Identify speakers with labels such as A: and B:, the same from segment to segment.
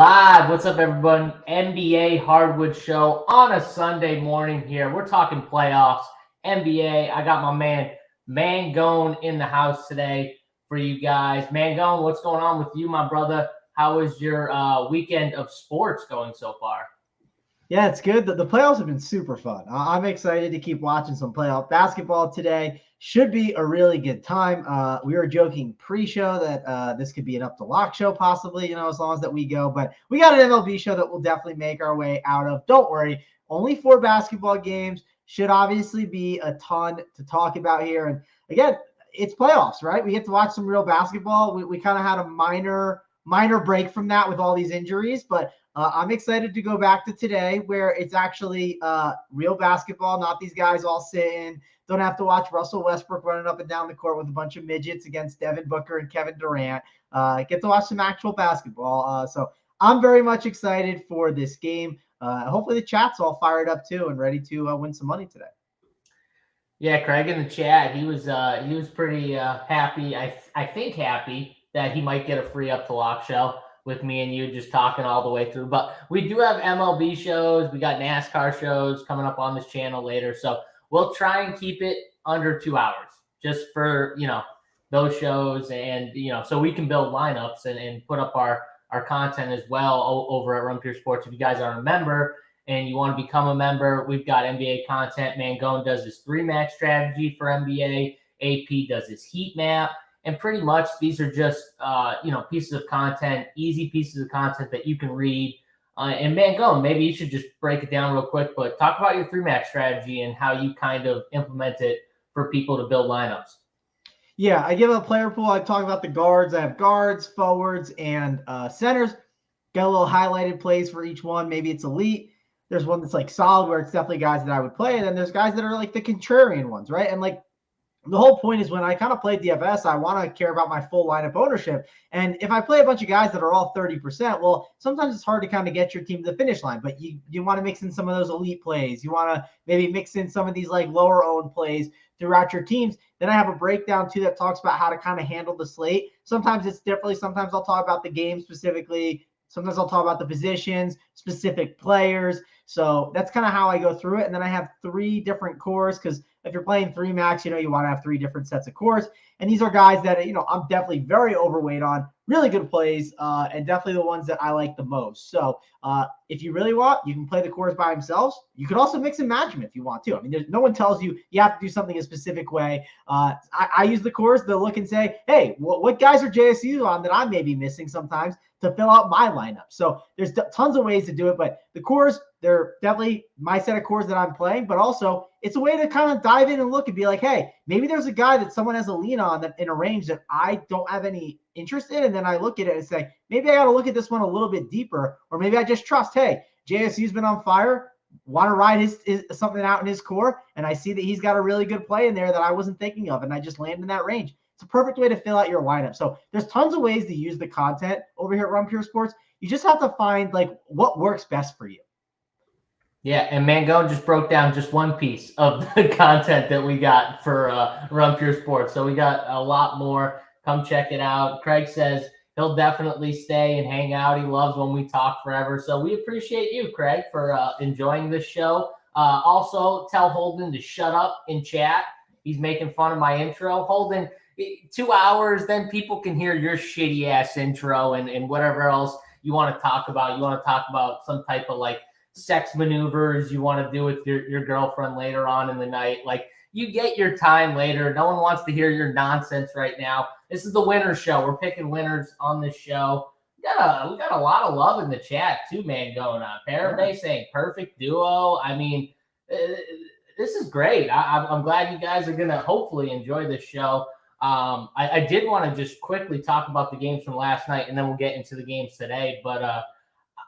A: Live. What's up, everyone? NBA Hardwood show on a Sunday morning here. We're talking playoffs, NBA. I got my man Mangone in the house today for you guys. Mangone, what's going on with you, my brother? How is your weekend of sports going so far?
B: Yeah, it's good. The playoffs have been super fun. I'm excited to keep watching some playoff basketball today. Should be a really good time. We were joking pre-show that this could be an up to lock show possibly, as long as that we go. But we got an MLB show that we'll definitely make our way out of. Don't worry. Only 4 basketball games. Should obviously be a ton to talk about here. And again, it's playoffs, right? We get to watch some real basketball. We kind of had a minor break from that with all these injuries, but I'm excited to go back to today where it's actually real basketball, not these guys all sitting. Don't have to watch Russell Westbrook running up and down the court with a bunch of midgets against Devin Booker and Kevin Durant. Get to watch some actual basketball. So I'm very much excited for this game. Hopefully the chat's all fired up too and ready to win some money today.
A: Yeah, Craig in the chat, he was pretty happy. I think happy that he might get a free up to lock show with me and you just talking all the way through. But we do have MLB shows. We got NASCAR shows coming up on this channel later. So we'll try and keep it under 2 hours just for, those shows and, so we can build lineups and put up our content as well over at Run Pure Sports. If you guys are a member and you want to become a member, we've got NBA content. Mangone does his 3-max strategy for NBA. AP does his heat map. And pretty much these are just, pieces of content, easy pieces of content that you can read. And Mangone, maybe you should just break it down real quick, but talk about your 3-max strategy and how you kind of implement it for people to build lineups.
B: Yeah, I give a player pool. I talk about the guards. I have guards, forwards, and centers. Got a little highlighted plays for each one. Maybe it's elite. There's one that's like solid where it's definitely guys that I would play. And then there's guys that are like the contrarian ones, right? And like, the whole point is when I kind of play DFS, I want to care about my full lineup ownership. And if I play a bunch of guys that are all 30%, well, sometimes it's hard to kind of get your team to the finish line, but you want to mix in some of those elite plays. You want to maybe mix in some of these like lower owned plays throughout your teams. Then I have a breakdown too that talks about how to kind of handle the slate. Sometimes it's differently. Sometimes I'll talk about the game specifically. Sometimes I'll talk about the positions, specific players. So that's kind of how I go through it. And then I have 3 different cores because if you're playing 3-max, you want to have 3 different sets of cores. And these are guys that, I'm definitely very overweight on, really good plays, and definitely the ones that I like the most. So if you really want, you can play the cores by themselves. You could also mix and match them if you want to. I mean, no one tells you you have to do something a specific way. I use the cores to look and say, hey, what guys are JSU on that I may be missing sometimes to fill out my lineup. So there's tons of ways to do it, but the cores, they're definitely my set of cores that I'm playing, but also it's a way to kind of dive in and look and be like, hey, maybe there's a guy that someone has a lean on that in a range that I don't have any interest in. And then I look at it and say, maybe I got to look at this one a little bit deeper, or maybe I just trust, hey, JSU's been on fire, want to ride his something out in his core. And I see that he's got a really good play in there that I wasn't thinking of. And I just land in that range. It's a perfect way to fill out your lineup. So there's tons of ways to use the content over here at Run Pure Sports. You just have to find like what works best for you.
A: Yeah, and Mangone just broke down just one piece of the content that we got for Run Pure Sports. So we got a lot more. Come check it out. Craig says he'll definitely stay and hang out. He loves when we talk forever. So we appreciate you, Craig, for enjoying this show. Also, tell Holden to shut up in chat. He's making fun of my intro. Holden, 2 hours, then people can hear your shitty ass intro and whatever else you want to talk about. You want to talk about some type of like sex maneuvers you want to do with your girlfriend later on in the night. Like, you get your time later. No one wants to hear your nonsense right now. This is the winner show. We're picking winners on this show. We got a lot of love in the chat too, man, going on. Paraday saying perfect duo. I mean, this is great. I'm glad you guys are going to hopefully enjoy this show. I did want to just quickly talk about the games from last night, and then we'll get into the games today. But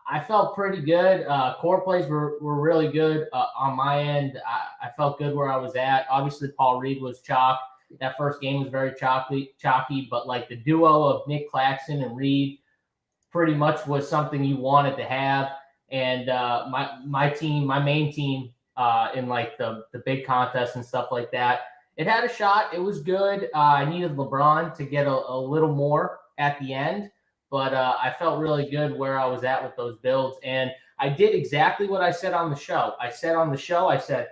A: I felt pretty good. Core plays were really good on my end. I felt good where I was at. Obviously, Paul Reed was chalk. That first game was very chalky, but like the duo of Nick Claxton and Reed pretty much was something you wanted to have. And my team, my main team in like the big contests and stuff like that, it had a shot. It was good. I needed LeBron to get a little more at the end. but I felt really good where I was at with those builds. And I did exactly what I said on the show. I said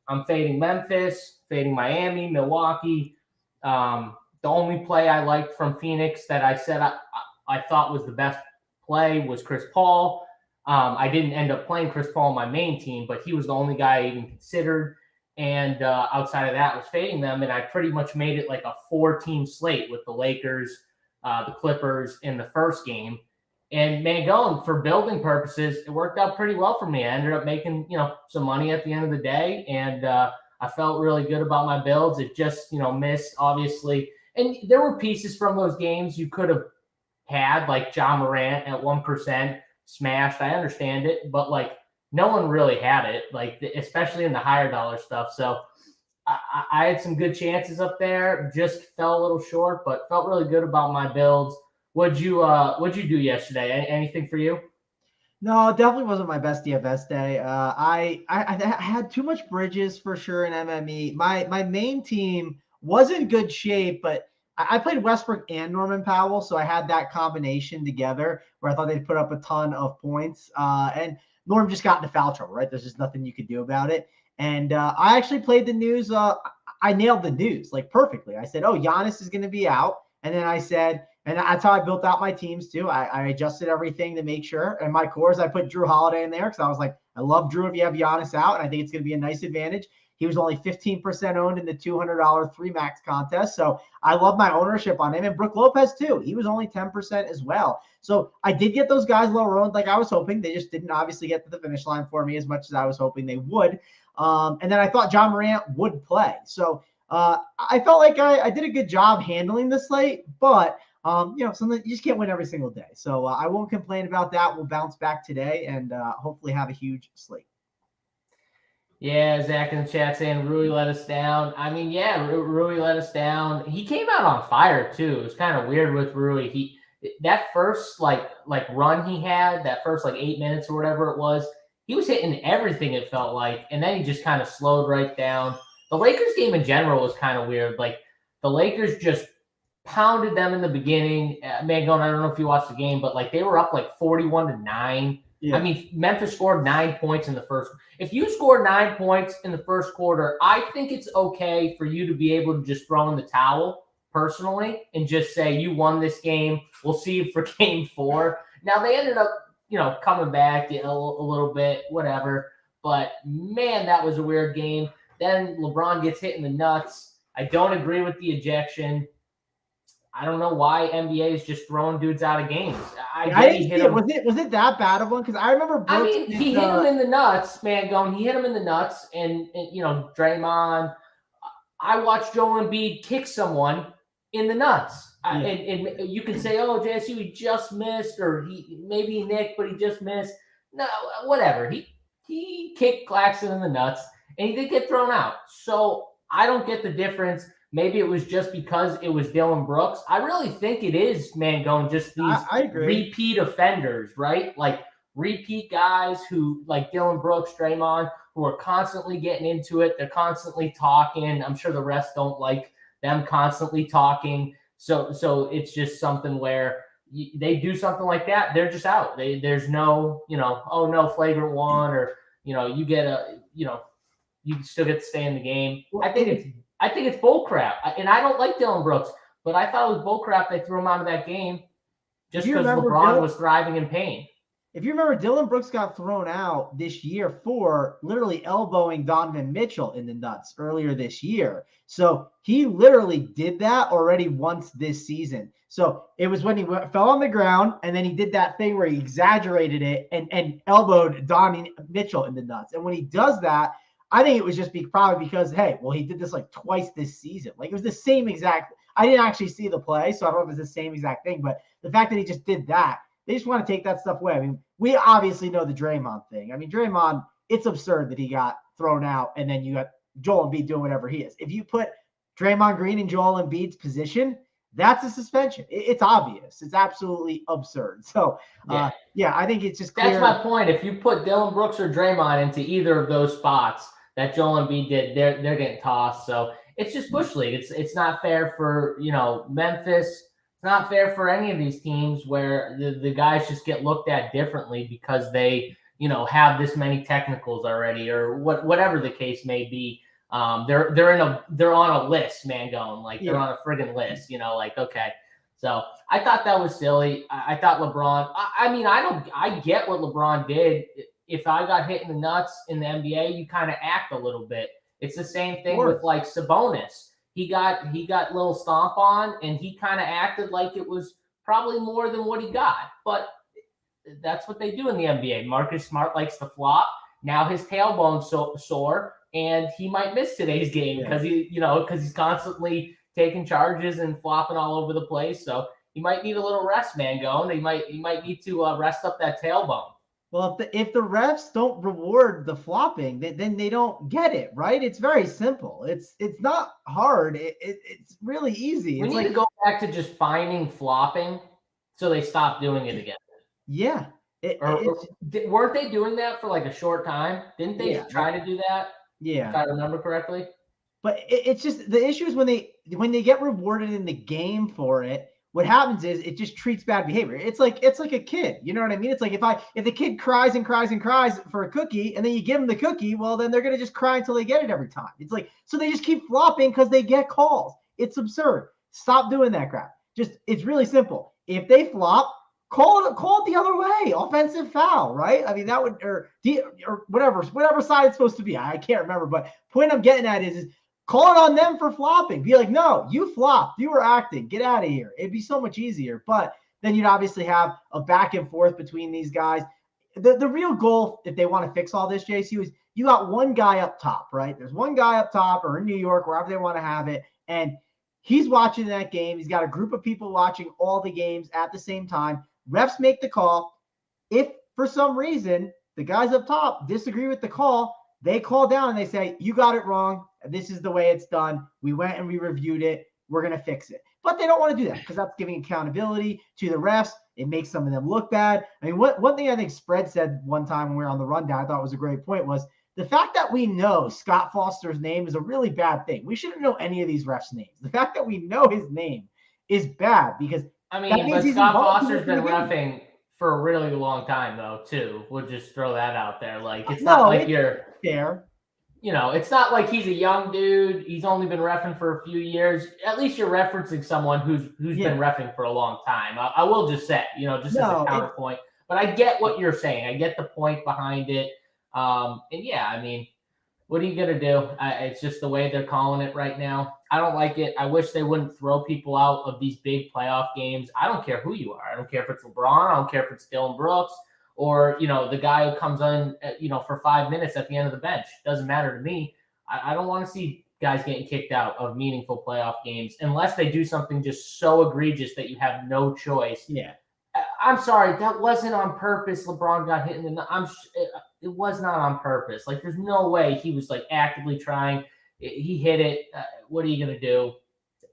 A: I'm fading Memphis, fading Miami, Milwaukee. The only play I liked from Phoenix that I said I thought was the best play was Chris Paul. I didn't end up playing Chris Paul on my main team, but he was the only guy I even considered. And outside of that was fading them. And I pretty much made it like a 4-team slate with the Lakers, the Clippers in the first game. And Mangone, for building purposes, it worked out pretty well for me. I ended up making, some money at the end of the day. And I felt really good about my builds. It just, missed, obviously. And there were pieces from those games you could have had, like John Morant at 1%. Smashed. I understand it, but no one really had it, especially in the higher dollar stuff. So I had some good chances up there, just fell a little short, but felt really good about my builds. What'd you do yesterday? Anything for you?
B: No, it definitely wasn't my best DFS day. I had too much bridges for sure in MME. My main team was in good shape, but I played Westbrook and Norman Powell, so I had that combination together where I thought they'd put up a ton of points. And Norm just got into foul trouble, right? There's just nothing you could do about it. And I actually played the news. I nailed the news perfectly. I said, Giannis is going to be out. And then I said, and that's how I built out my teams too. I adjusted everything to make sure. And my cores, I put Drew Holiday in there because I was like, I love Drew if you have Giannis out. And I think it's going to be a nice advantage. He was only 15% owned in the $200 3 max contest. So I love my ownership on him. And Brook Lopez too. He was only 10% as well. So I did get those guys lower owned like I was hoping. They just didn't obviously get to the finish line for me as much as I was hoping they would. And then I thought John Morant would play. So I felt like I did a good job handling the slate, but something you just can't win every single day. So I won't complain about that. We'll bounce back today and hopefully have a huge slate.
A: Yeah, Zach in the chat saying Rui let us down. I mean, yeah, Rui let us down. He came out on fire too. It was kind of weird with Rui. That first like run he had, that first 8 minutes or whatever it was, he was hitting everything it felt like, and then he just kind of slowed right down. The Lakers game in general was kind of weird. The Lakers just pounded them in the beginning. Mangone, I don't know if you watched the game, but they were up 41-9. Yeah. I mean, Memphis scored 9 points in the first. If you score 9 points in the first quarter, I think it's okay for you to be able to just throw in the towel personally and just say you won this game. We'll see you for game 4. Now they ended up, coming back a little bit, whatever. But man, that was a weird game. Then LeBron gets hit in the nuts. I don't agree with the ejection. I don't know why NBA is just throwing dudes out of games.
B: I didn't see it. Was it that bad of one? Because I remember Brooks
A: he hit him in the nuts, man. He hit him in the nuts, and Draymond. I watched Joel Embiid kick someone in the nuts, and you can say, JSU, he just missed, or maybe he nicked, but he just missed. No, whatever. He kicked Claxton in the nuts, and he did get thrown out. So I don't get the difference. Maybe it was just because it was Dillon Brooks. I really think it is, Mangone, just these repeat offenders, right? Repeat guys who, like Dillon Brooks, Draymond, who are constantly getting into it. They're constantly talking. I'm sure the rest don't like them constantly talking. So it's just something where they do something like that, they're just out. There's no, no flagrant one, or, you get you still get to stay in the game. I think it's bull crap. And I don't like Dillon Brooks, but I thought it was bull crap they threw him out of that game just because LeBron was thriving in pain.
B: If you remember, Dillon Brooks got thrown out this year for literally elbowing Donovan Mitchell in the nuts earlier this year. So he literally did that already once this season. So it was when he fell on the ground, and then he did that thing where he exaggerated it and elbowed Donovan Mitchell in the nuts. And when he does that, I think it was just probably because, hey, well, he did this twice this season. It was the same exact. I didn't actually see the play, so I don't know if it's the same exact thing. But the fact that he just did that, they just want to take that stuff away. I mean, we obviously know the Draymond thing. I mean, Draymond, it's absurd that he got thrown out, and then you got Joel Embiid doing whatever he is. If you put Draymond Green in Joel Embiid's position, that's a suspension. It's obvious. It's absolutely absurd. So, I think it's just clear.
A: That's my point. If you put Dillon Brooks or Draymond into either of those spots that Joel Embiid did, they're getting tossed. So it's just Bush League. It's not fair for, Memphis, It's not fair for any of these teams where the guys just get looked at differently because they, have this many technicals already or whatever the case may be. They're on a list, Mangone, like they're on a friggin' list, okay. So I thought that was silly. I thought LeBron, I get what LeBron did. If I got hit in the nuts in the NBA, you kind of act a little bit. It's the same thing with like Sabonis. He got a little stomp on and he kind of acted like it was probably more than what he got. But that's what they do in the NBA. Marcus Smart likes to flop. Now his tailbone's sore and he might miss today's game because he's constantly taking charges and flopping all over the place. So he might need a little rest, Mangone. He might need to rest up that tailbone.
B: Well, if the refs don't reward the flopping, then they don't get it, right? It's very simple. It's not hard. It's really easy.
A: We need to go back to just finding flopping so they stop doing it again.
B: Yeah.
A: Weren't they doing that for like a short time? Didn't they try to do that?
B: Yeah.
A: If I remember correctly.
B: But it's just the issue is when they get rewarded in the game for it. What happens is it just treats bad behavior. It's like a kid. You know what I mean? It's like if the kid cries and cries and cries for a cookie and then you give them the cookie, well, then they're going to just cry until they get it every time. It's like, so they just keep flopping because they get calls. It's absurd. Stop doing that crap. It's really simple. If they flop, call it the other way. Offensive foul, right? I mean, that would, or whatever side it's supposed to be. I can't remember, but point I'm getting at is call it on them for flopping. Be like, no, you flopped. You were acting. Get out of here. It'd be so much easier. But then you'd obviously have a back and forth between these guys. The real goal, if they want to fix all this, JC, is you got one guy up top, right? There's one guy up top or in New York, wherever they want to have it. And he's watching that game. He's got a group of people watching all the games at the same time. Refs make the call. If for some reason the guys up top disagree with the call, they call down and they say, you got it wrong. This is the way it's done. We went and we reviewed it. We're going to fix it. But they don't want to do that because that's giving accountability to the refs. It makes some of them look bad. I mean, one thing I think Spread said one time when we were on the rundown, I thought was a great point, was the fact that we know Scott Foster's name is a really bad thing. We shouldn't know any of these refs' names. The fact that we know his name is bad because
A: but Scott Foster's been reffing for a really long time, though, too. We'll just throw that out there. Like, it's not like you're
B: fair.
A: It's not like he's a young dude. He's only been reffing for a few years. At least you're referencing someone who's been reffing for a long time. I will just say, as a counterpoint. But I get what you're saying. I get the point behind it. What are you going to do? It's just the way they're calling it right now. I don't like it. I wish they wouldn't throw people out of these big playoff games. I don't care who you are. I don't care if it's LeBron. I don't care if it's Dylan Brooks or, the guy who comes on, for 5 minutes at the end of the bench. Doesn't matter to me. I don't want to see guys getting kicked out of meaningful playoff games unless they do something just so egregious that you have no choice.
B: Yeah.
A: I'm sorry. That wasn't on purpose. LeBron got hit in the it was not on purpose. Like, there's no way he was, like, actively trying. He hit it. What are you going to do?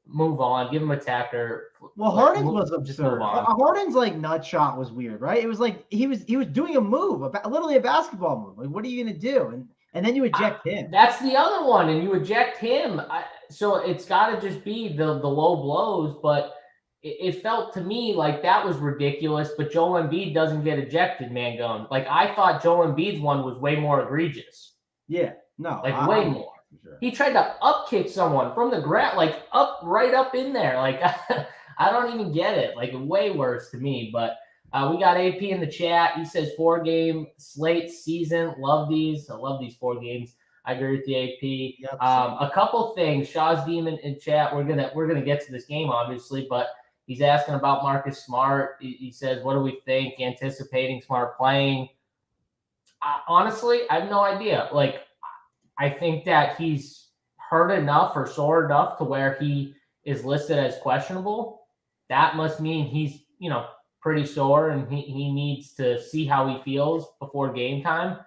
A: Move on. Give him a tacker.
B: Well, Harden's was absurd. Harden's, like, nut shot was weird, right? It was like he was doing a move, literally a basketball move. Like, what are you going to do? And then you eject him.
A: That's the other one, and you eject him. So it's got to just be the low blows, but it felt to me like that was ridiculous, but Joel Embiid doesn't get ejected, Mangone. Like, I thought Joel Embiid's one was way more egregious.
B: Yeah, no.
A: Way more. Sure. He tried to up-kick someone from the ground, like right up in there. Like, I don't even get it. Like, way worse to me. But we got AP in the chat. He says 4-game slate season. Love these. I love these 4 games. I agree with the AP.
B: Yep,
A: a couple things. Shaw's Demon in chat. We're gonna get to this game, obviously, but he's asking about Marcus Smart. He says, what do we think? Anticipating Smart playing. Honestly, I have no idea. Like, I think that he's hurt enough or sore enough to where he is listed as questionable. That must mean he's, pretty sore and he needs to see how he feels before game time.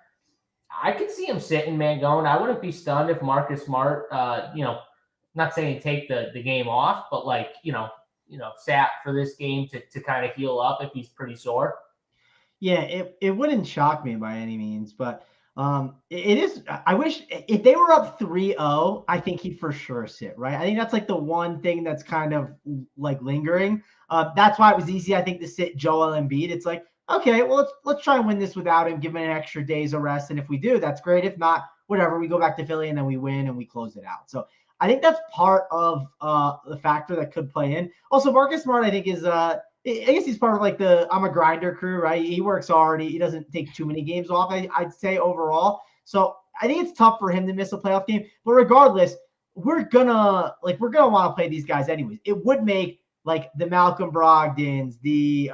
A: I could see him sitting, Mangone. I wouldn't be stunned if Marcus Smart, not saying take the game off, but sat for this game to kind of heal up if he's pretty sore.
B: Yeah, it wouldn't shock me by any means, but It is. I wish if they were up 3-0, I think he'd for sure sit, right? I think that's like the one thing that's kind of like lingering. That's why it was easy, I think, to sit Joel Embiid. It's like, okay, well, let's try and win this without him, give him an extra days of rest. And if we do, that's great. If not, whatever, we go back to Philly and then we win and we close it out. So I think that's part of the factor that could play in. Also, Marcus Smart, I think, is I guess he's part of like the I'm a grinder crew, right? He works hard. He doesn't take too many games off, I'd say overall. So I think it's tough for him to miss a playoff game. But regardless, we're gonna want to play these guys anyways. It would make like the Malcolm Brogdons, the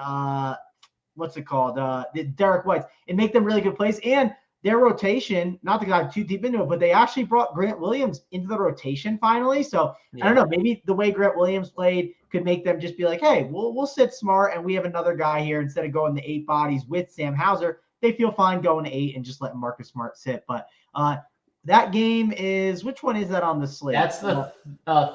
B: what's it called? The Derek Whites, and make them really good plays. And their rotation, not to dive too deep into it, but they actually brought Grant Williams into the rotation finally. So I don't know, maybe the way Grant Williams played could make them just be like, hey, we'll sit Smart and we have another guy here instead of going to 8 bodies with Sam Hauser. They feel fine going to 8 and just letting Marcus Smart sit. But that game is, which one is that on the slate?
A: That's the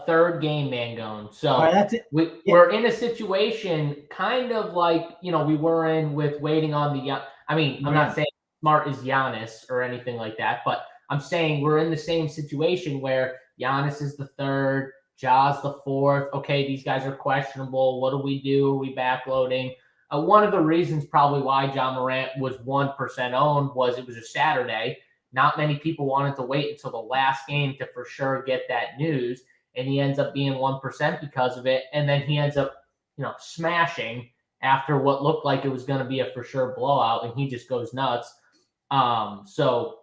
A: third game, Mangone. So
B: right, that's it.
A: We're in a situation kind of like, we were in with waiting on the, I'm not saying Smart is Giannis or anything like that, but I'm saying we're in the same situation where Giannis is the third, Ja's the fourth. Okay, these guys are questionable. What do we do? Are we backloading? One of the reasons probably why John Morant was 1% owned was it was a Saturday. Not many people wanted to wait until the last game to for sure get that news, and he ends up being 1% because of it. And then he ends up, smashing after what looked like it was going to be a for sure blowout, and he just goes nuts. So,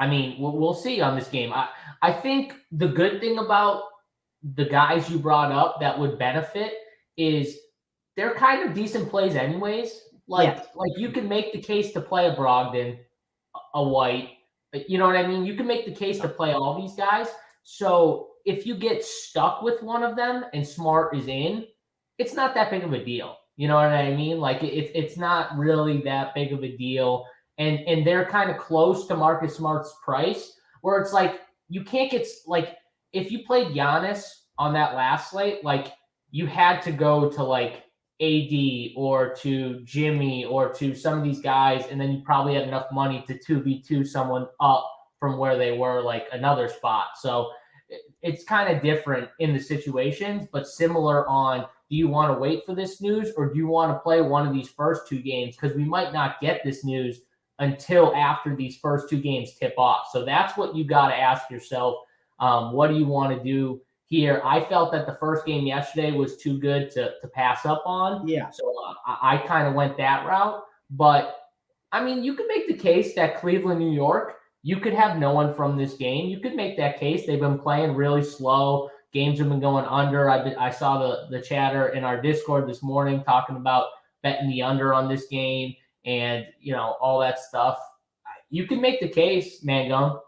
A: we'll see on this game. I think the good thing about the guys you brought up that would benefit is they're kind of decent plays anyways. Like you can make the case to play a Brogdon, a White, you know what I mean? You can make the case to play all these guys. So if you get stuck with one of them and Smart is in, it's not that big of a deal. You know what I mean? Like it's not really that big of a deal. And they're kind of close to Marcus Smart's price where it's like, you can't get like, if you played Giannis on that last slate, like you had to go to like AD or to Jimmy or to some of these guys, and then you probably had enough money to 2v2 someone up from where they were like another spot. So it's kind of different in the situations, but similar on, do you want to wait for this news or do you want to play one of these first 2 games? Because we might not get this news until after these first 2 games tip off. So that's what you got to ask yourself. What do you want to do here? I felt that the first game yesterday was too good to pass up on.
B: Yeah.
A: So I kind of went that route. But, you could make the case that Cleveland, New York, you could have no one from this game. You could make that case. They've been playing really slow. Games have been going under. I saw the chatter in our Discord this morning talking about betting the under on this game and, all that stuff. You can make the case, Mangone.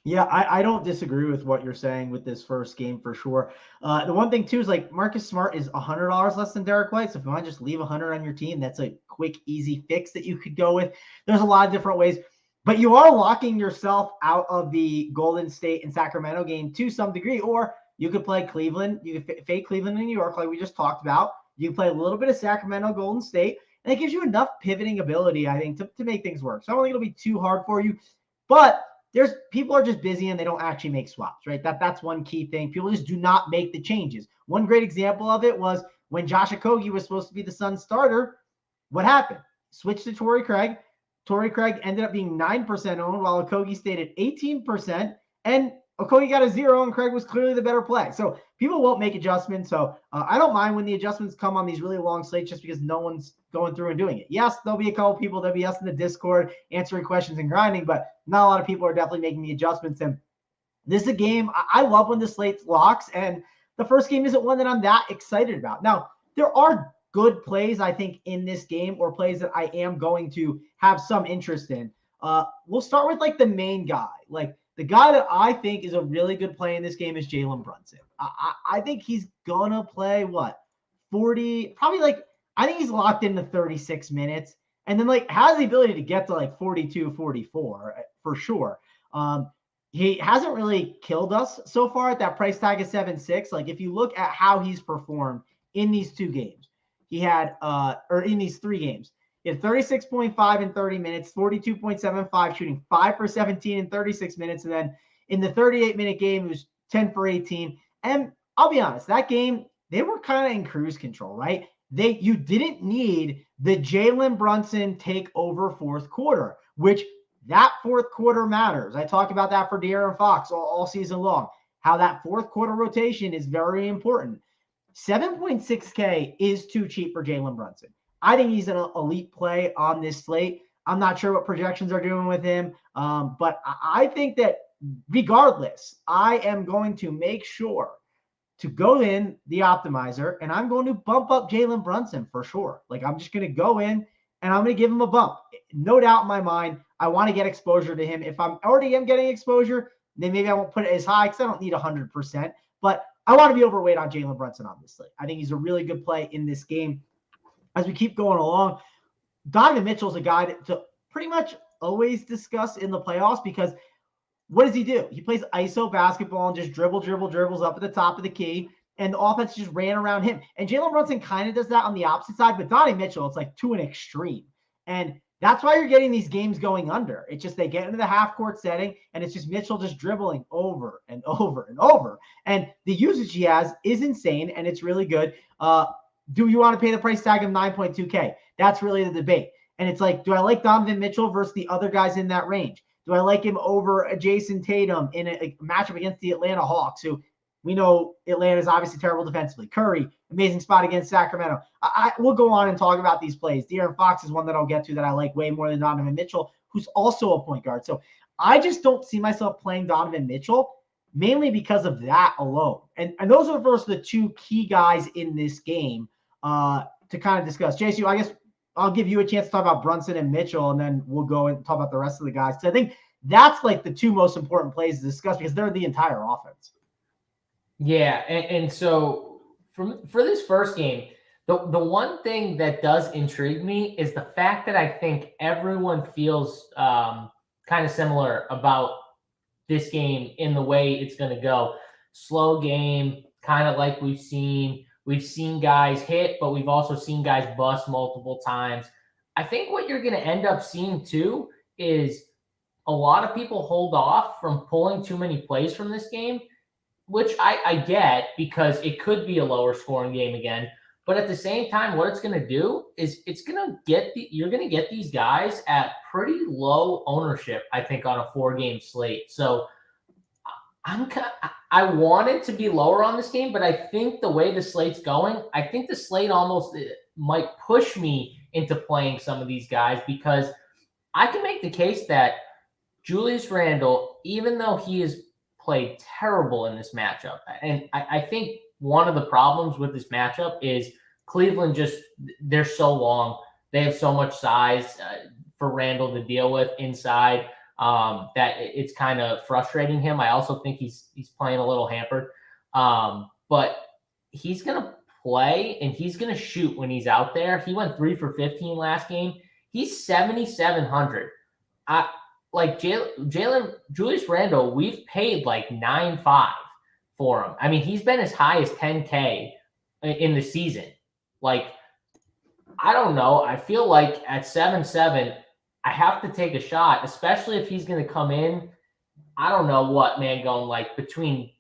B: Yeah, I don't disagree with what you're saying with this first game for sure. The one thing too is like Marcus Smart is $100 less than Derek White. So if you want to just leave 100 on your team, that's a quick, easy fix that you could go with. There's a lot of different ways, but you are locking yourself out of the Golden State and Sacramento game to some degree. Or you could play Cleveland. You could fade Cleveland and New York like we just talked about. You can play a little bit of Sacramento, Golden State, and it gives you enough pivoting ability, I think, to make things work. So I don't think it'll be too hard for you, but people are just busy and they don't actually make swaps, right? That's one key thing. People just do not make the changes. One great example of it was when Josh Okogie was supposed to be the Suns starter. What happened? Switched to Torrey Craig. Torrey Craig ended up being 9% owned while Okogie stayed at 18%. And Okogie got a 0 and Craig was clearly the better play. So people won't make adjustments. So I don't mind when the adjustments come on these really long slates just because no one's going through and doing it. Yes, there'll be a couple people, there'll be us in the Discord answering questions and grinding, but not a lot of people are definitely making the adjustments. And this is a game I love when the slate locks, and the first game isn't one that I'm that excited about. Now, there are good plays, I think, in this game, or plays that I am going to have some interest in. We'll start with like the main guy. Like the guy that I think is a really good play in this game is Jalen Brunson. I think he's gonna play 40, probably like, I think he's locked into 36 minutes and then like has the ability to get to like 42, 44 for sure. He hasn't really killed us so far at that price tag of 7.6. Like if you look at how he's performed in these 2 games, he had, or in these 3 games, He had 36.5 in 30 minutes, 42.75 shooting, 5 for 17 in 36 minutes. And then in the 38-minute game, it was 10 for 18. And I'll be honest, that game, they were kind of in cruise control, right? You didn't need the Jalen Brunson take over fourth quarter, which that fourth quarter matters. I talk about that for De'Aaron Fox all season long, how that fourth quarter rotation is very important. 7.6K is too cheap for Jalen Brunson. I think he's an elite play on this slate. I'm not sure what projections are doing with him, but I think that regardless, I am going to make sure to go in the optimizer, and I'm going to bump up Jalen Brunson for sure. Like, I'm just going to go in and I'm going to give him a bump. No doubt in my mind, I want to get exposure to him. If I'm already getting exposure, then maybe I won't put it as high because I don't need 100%. But I want to be overweight on Jalen Brunson on this slate. I think he's a really good play in this game. As we keep going along, Donovan Mitchell's a guy to pretty much always discuss in the playoffs because what does he do? He plays ISO basketball and just dribbles up at the top of the key, and the offense just ran around him. And Jalen Brunson kind of does that on the opposite side, but Donovan Mitchell, it's like to an extreme. And that's why you're getting these games going under. It's just they get into the half-court setting, and it's just Mitchell just dribbling over and over and over. And the usage he has is insane, and it's really good. Do you want to pay the price tag of 9.2K? That's really the debate. And it's like, do I like Donovan Mitchell versus the other guys in that range? Do I like him over Jason Tatum in a matchup against the Atlanta Hawks, who we know Atlanta is obviously terrible defensively? Curry, amazing spot against Sacramento. We'll go on and talk about these plays. De'Aaron Fox is one that I'll get to that I like way more than Donovan Mitchell, who's also a point guard. So I just don't see myself playing Donovan Mitchell, mainly because of that alone. And those are first the two key guys in this game to kind of discuss. JSU, I guess I'll give you a chance to talk about Brunson and Mitchell, and then we'll go and talk about the rest of the guys. So I think that's like the two most important plays to discuss because they're the entire offense.
A: Yeah, and so for this first game, the one thing that does intrigue me is the fact that I think everyone feels kind of similar about this game in the way it's going to go. Slow game, kind of like we've seen. We've seen guys hit, but we've also seen guys bust multiple times. I think what you're going to end up seeing too is a lot of people hold off from pulling too many plays from this game, which I get because it could be a lower scoring game again. But at the same time, what it's going to do is you're going to get these guys at pretty low ownership, I think, on a 4-game slate. So I want it to be lower on this game, but I think the way the slate's going, I think the slate almost might push me into playing some of these guys because I can make the case that Julius Randle, even though he has played terrible in this matchup, and I think one of the problems with this matchup is Cleveland they're so long. They have so much size for Randle to deal with inside. That it's kind of frustrating him. I also think he's playing a little hampered. But he's going to play and he's going to shoot when he's out there. He went 3 for 15 last game. He's 7,700. Julius Randle, we've paid like 9.5 for him. I mean, he's been as high as 10K in the season. Like, I don't know. I feel like at 7.7, I have to take a shot, especially if he's going to come in. I don't know what, man, going like between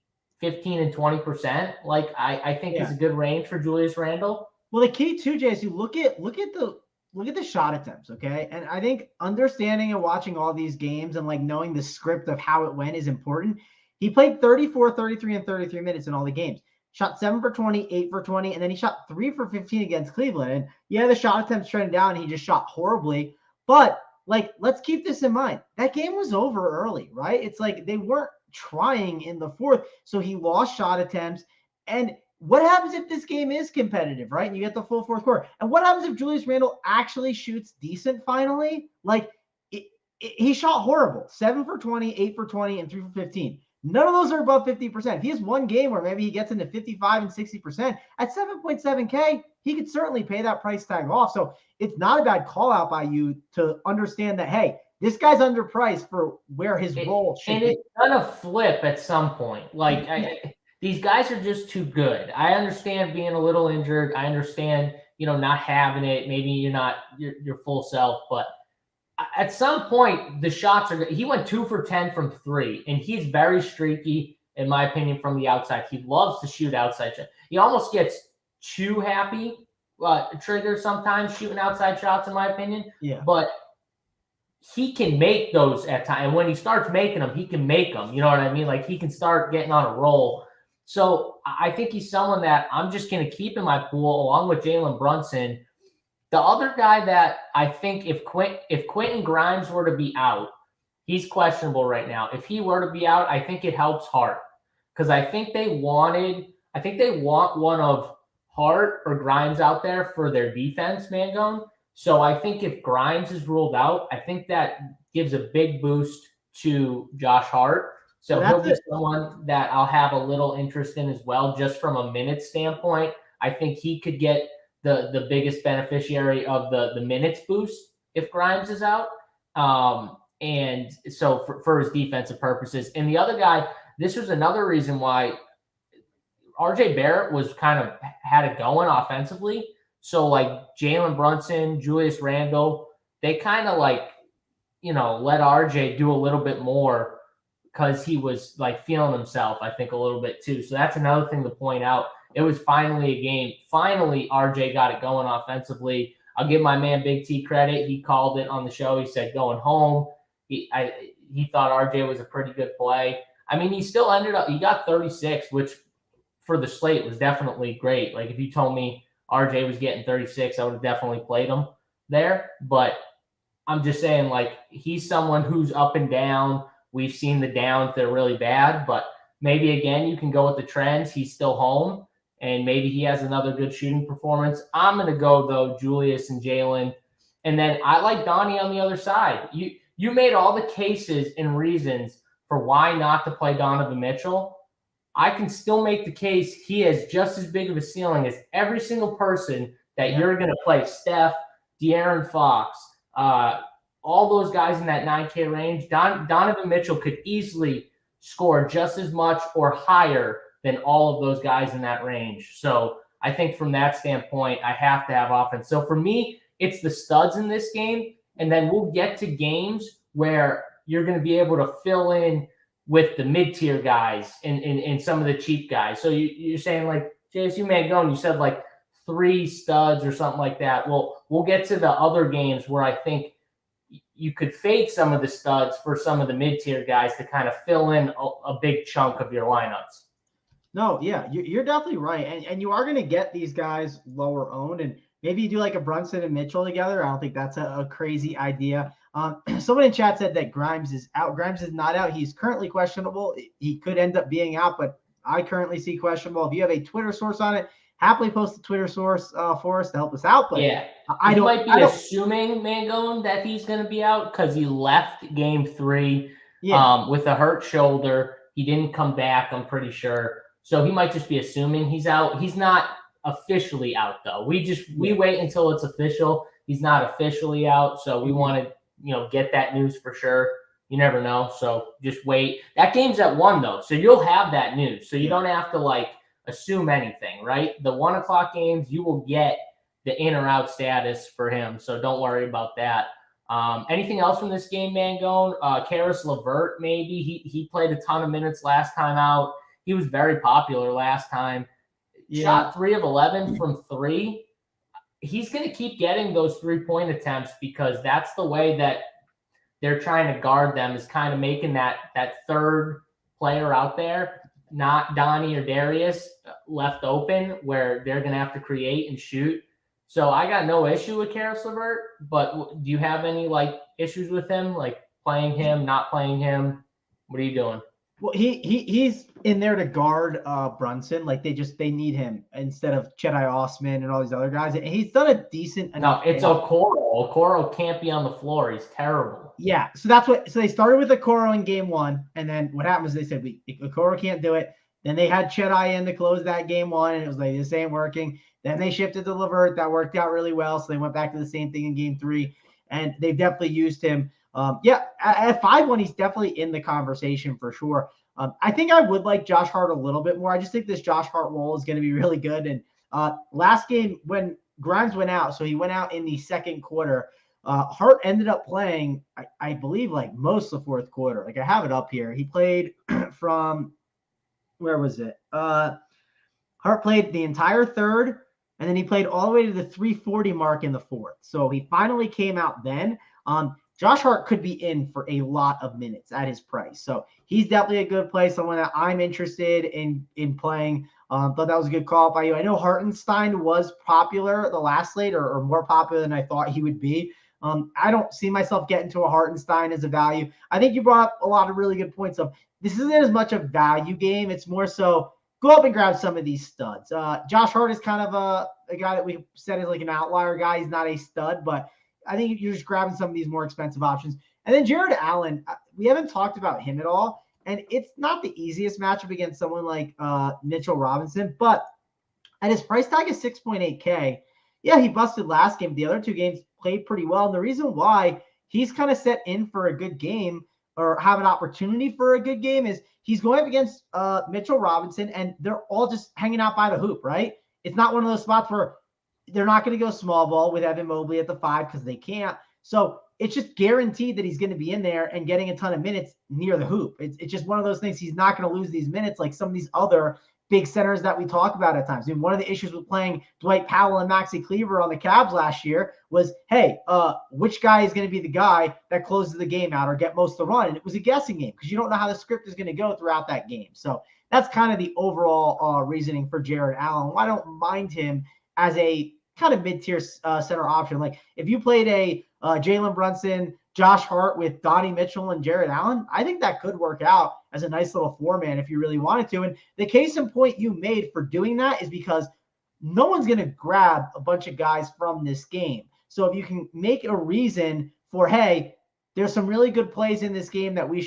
A: 15 and 20%. Like I think is a good range for Julius Randle.
B: Well, the key too, Jay, is you look at the shot attempts, okay? And I think understanding and watching all these games and like knowing the script of how it went is important. He played 34, 33, and 33 minutes in all the games. Shot 7 for 20, 8 for 20, and then he shot 3 for 15 against Cleveland. And yeah, the shot attempts trended down and he just shot horribly. But like, let's keep this in mind. That game was over early, right? It's like they weren't trying in the fourth. So he lost shot attempts. And what happens if this game is competitive, right? And you get the full fourth quarter. And what happens if Julius Randle actually shoots decent finally? Like, he shot horrible. 7 for 20, 8 for 20, and 3 for 15. None of those are above 50%. If he has one game where maybe he gets into 55 and 60%, at 7.7K, he could certainly pay that price tag off. So it's not a bad call out by you to understand that, hey, this guy's underpriced for where his role should be.
A: And it's going to flip at some point. Like, these guys are just too good. I understand being a little injured. I understand not having it. Maybe you're not your full self, but at some point the shots are. He went 2 for 10 from 3, and he's very streaky in my opinion from the outside. He loves to shoot outside shots. He almost gets too happy trigger sometimes shooting outside shots in my opinion.
B: Yeah,
A: but he can make those at times. And when he starts making them, he can make them. You know what I mean? Like he can start getting on a roll. So I think he's someone that I'm just going to keep in my pool along with Jalen Brunson. The other guy that I think if Quentin Grimes were to be out, he's questionable right now. If he were to be out, I think it helps Hart because I think they want one of Hart or Grimes out there for their defense, Mangone. So I think if Grimes is ruled out, I think that gives a big boost to Josh Hart. So he'll be someone that I'll have a little interest in as well, just from a minutes standpoint. I think he could get the biggest beneficiary of the minutes boost if Grimes is out. And so for his defensive purposes. And the other guy, this was another reason why RJ Barrett was kind of had it going offensively. So like Jalen Brunson, Julius Randle, they kind of like, let RJ do a little bit more because he was like feeling himself, I think, a little bit too. So that's another thing to point out. It was finally a game. Finally, RJ got it going offensively. I'll give my man Big T credit. He called it on the show. He said going home. He thought RJ was a pretty good play. I mean, he still ended up, he got 36, which for the slate was definitely great. Like if you told me RJ was getting 36, I would have definitely played him there. But I'm just saying, like, he's someone who's up and down. We've seen the downs, they're really bad. But maybe, again, you can go with the trends. He's still home, and maybe he has another good shooting performance. I'm going to go, though, Julius and Jalen. And then I like Donnie on the other side. You made all the cases and reasons for why not to play Donovan Mitchell. I can still make the case he has just as big of a ceiling as every single person that you're going to play. Steph, De'Aaron Fox, all those guys in that 9K range. Donovan Mitchell could easily score just as much or higher than all of those guys in that range. So I think from that standpoint, I have to have offense. So for me, it's the studs in this game, and then we'll get to games where you're going to be able to fill in with the mid-tier guys and some of the cheap guys. So you're saying like JSU Mangone, you said like 3 studs or something like that. Well, we'll get to the other games where I think you could fade some of the studs for some of the mid-tier guys to kind of fill in a big chunk of your lineups.
B: No, yeah, you're definitely right. And you are going to get these guys lower owned, and maybe you do like a Brunson and Mitchell together. I don't think that's a crazy idea. Someone in chat said that Grimes is out. Grimes is not out. He's currently questionable. He could end up being out, but I currently see questionable. If you have a Twitter source on it, happily post a Twitter source for us to help us out. But
A: yeah,
B: I
A: might be assuming Mangone that he's going to be out because he left game 3 with a hurt shoulder. He didn't come back, I'm pretty sure. So he might just be assuming he's out. He's not officially out, though. We wait until it's official. He's not officially out, so we want to get that news for sure. You never know, so just wait. That game's at 1 though, so you'll have that news. So you don't have to like assume anything, right? The 1 o'clock games, you will get the in or out status for him, so don't worry about that. Anything else from this game, Mangone? Karis LeVert, maybe he played a ton of minutes last time out. He was very popular last time. Shot 3 of 11 from 3. He's going to keep getting those 3-point attempts because that's the way that they're trying to guard them, is kind of making that third player out there, not Donnie or Darius, left open where they're going to have to create and shoot. So I got no issue with Karis LeVert, but do you have any like issues with him, like playing him, not playing him? What are you doing?
B: Well, he's in there to guard Brunson. Like they need him instead of Cedi Osman and all these other guys. And he's done a decent enough.
A: No, it's Okoro. Okoro can't be on the floor. He's terrible.
B: Yeah, so they started with Okoro in game 1, and then what happened was they said Okoro can't do it. Then they had Cedi in to close that game 1, and it was like, this ain't working. Then they shifted to LeVert. That worked out really well, so they went back to the same thing in game 3, and they've definitely used him. At 5-1, he's definitely in the conversation for sure. I think I would like Josh Hart a little bit more. I just think this Josh Hart role is going to be really good. And last game, when Grimes went out, so he went out in the second quarter. Hart ended up playing, I believe, like most of the fourth quarter. Like I have it up here. He played from, where was it? Hart played the entire third, and then he played all the way to the 3:40 mark in the fourth. So he finally came out then. Josh Hart could be in for a lot of minutes at his price. So he's definitely a good play, someone that I'm interested in playing. Thought that was a good call by you. I know Hartenstein was popular the last slate, or more popular than I thought he would be. I don't see myself getting to a Hartenstein as a value. I think you brought up a lot of really good points of this isn't as much a value game. It's more so go up and grab some of these studs. Josh Hart is kind of a guy that we said is like an outlier guy. He's not a stud, but I think you're just grabbing some of these more expensive options. And then Jared Allen, we haven't talked about him at all. And it's not the easiest matchup against someone like Mitchell Robinson, but at his price tag is 6.8K. Yeah, he busted last game. The other two games played pretty well. And the reason why he's kind of set in for a good game or have an opportunity for a good game is he's going up against Mitchell Robinson, and they're all just hanging out by the hoop, right? It's not one of those spots where they're not going to go small ball with Evan Mobley at the 5 because they can't. So it's just guaranteed that he's going to be in there and getting a ton of minutes near the hoop. It's just one of those things. He's not going to lose these minutes like some of these other big centers that we talk about at times. I mean, one of the issues with playing Dwight Powell and Maxi Kleber on the Cavs last year was, hey, which guy is going to be the guy that closes the game out or get most of the run? And it was a guessing game because you don't know how the script is going to go throughout that game. So that's kind of the overall reasoning for Jared Allen. I don't mind him as a kind of mid-tier center option. Like if you played a Jalen Brunson, Josh Hart with Donnie Mitchell and Jared Allen, I think that could work out as a nice little four-man if you really wanted to. And the case in point you made for doing that is because no one's going to grab a bunch of guys from this game. So if you can make a reason for, hey, there's some really good plays in this game that we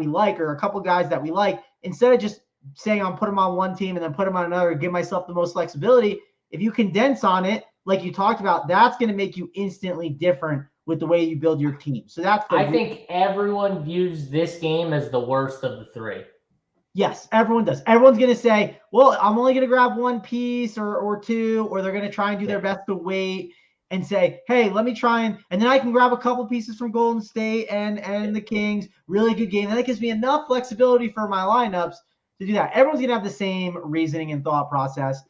B: like, or a couple guys that we like, instead of just saying I'll put them on one team and then put them on another, give myself the most flexibility. If you condense on it, like you talked about, that's going to make you instantly different with the way you build your team. So that's
A: I think everyone views this game as the worst of the three.
B: Yes, everyone does. Everyone's going to say, well, I'm only going to grab one piece or two, or they're going to try and do their best to wait and say, hey, let me try and then I can grab a couple pieces from Golden State and the Kings. Really good game. And that gives me enough flexibility for my lineups to do that. Everyone's going to have the same reasoning and thought process.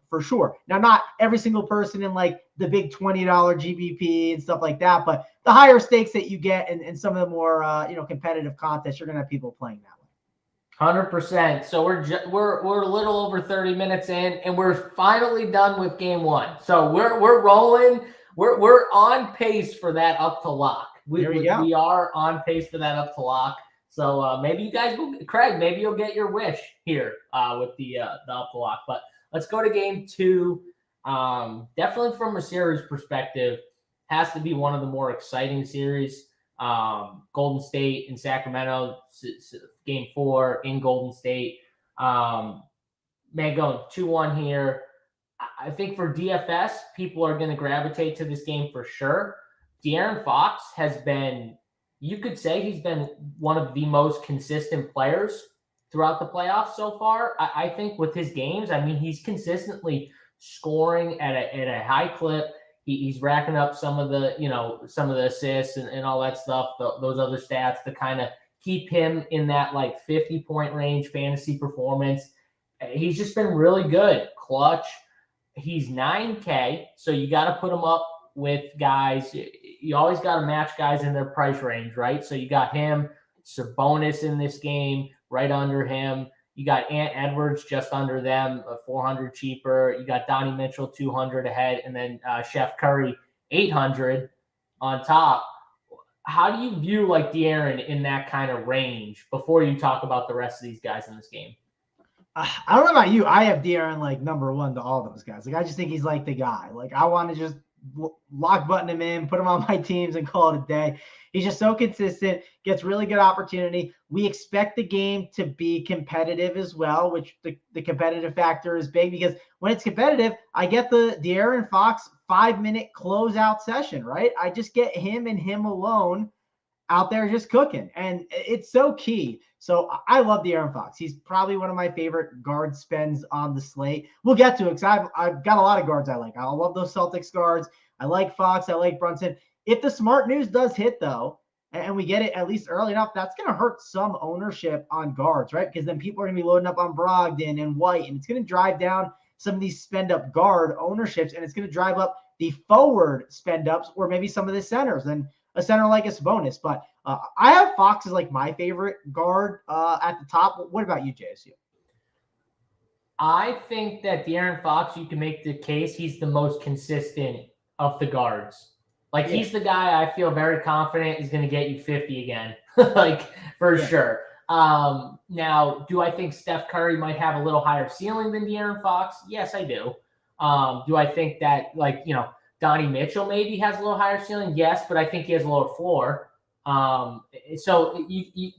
B: For sure. Now, not every single person in like the big $20 GBP and stuff like that, but the higher stakes that you get and some of the more, competitive contests, you're going to have people playing that way.
A: 100%. So we're a little over 30 minutes in, and we're finally done with game one. So we're rolling. We're on pace for that up to lock. We are on pace for that up to lock. So maybe you guys will, Craig, maybe you'll get your wish here with the up to lock. But let's go to game two. Definitely from a series perspective, has to be one of the more exciting series. Golden State and Sacramento, game 4 in Golden State. Mangone 2-1 here. I think for DFS, people are going to gravitate to this game for sure. De'Aaron Fox has been, you could say he's been one of the most consistent players throughout the playoffs so far. I think with his games, I mean, he's consistently scoring at a high clip. He's racking up some of the assists and all that stuff, those other stats to kind of keep him in that like 50-point range fantasy performance. He's just been really good, clutch. He's 9K, so you got to put him up with guys. You always got to match guys in their price range, right? So you got him, Sabonis in this game, right under him. You got Ant Edwards just under them, 400 cheaper. You got Donnie Mitchell 200 ahead, and then Chef Curry 800 on top. How do you view like De'Aaron in that kind of range before you talk about the rest of these guys in this game?
B: I don't know about you. I have De'Aaron like number one to all those guys. Like I just think he's like the guy. Like I want to just lock button him in, put him on my teams, and call it a day. He's just so consistent, gets really good opportunity. We expect the game to be competitive as well, which the competitive factor is big because when it's competitive, I get the De'Aaron Fox 5-minute closeout session, right? I just get him and him alone out there just cooking. And it's so key. So I love De'Aaron Fox. He's probably one of my favorite guard spends on the slate. We'll get to it because I've got a lot of guards I like. I love those Celtics guards. I like Fox. I like Brunson. If the smart news does hit, though, and we get it at least early enough, that's going to hurt some ownership on guards, right? Because then people are going to be loading up on Brogdon and White, and it's going to drive down some of these spend-up guard ownerships, and it's going to drive up the forward spend-ups or maybe some of the centers and a center like a Sabonis. But I have Fox as like my favorite guard at the top. What about you, JSU?
A: I think that De'Aaron Fox, you can make the case he's the most consistent of the guards. Like, he's the guy I feel very confident is going to get you 50 again, like, for sure. Now, do I think Steph Curry might have a little higher ceiling than De'Aaron Fox? Yes, I do. Do I think that, like, Donnie Mitchell maybe has a little higher ceiling? Yes, but I think he has a lower floor. So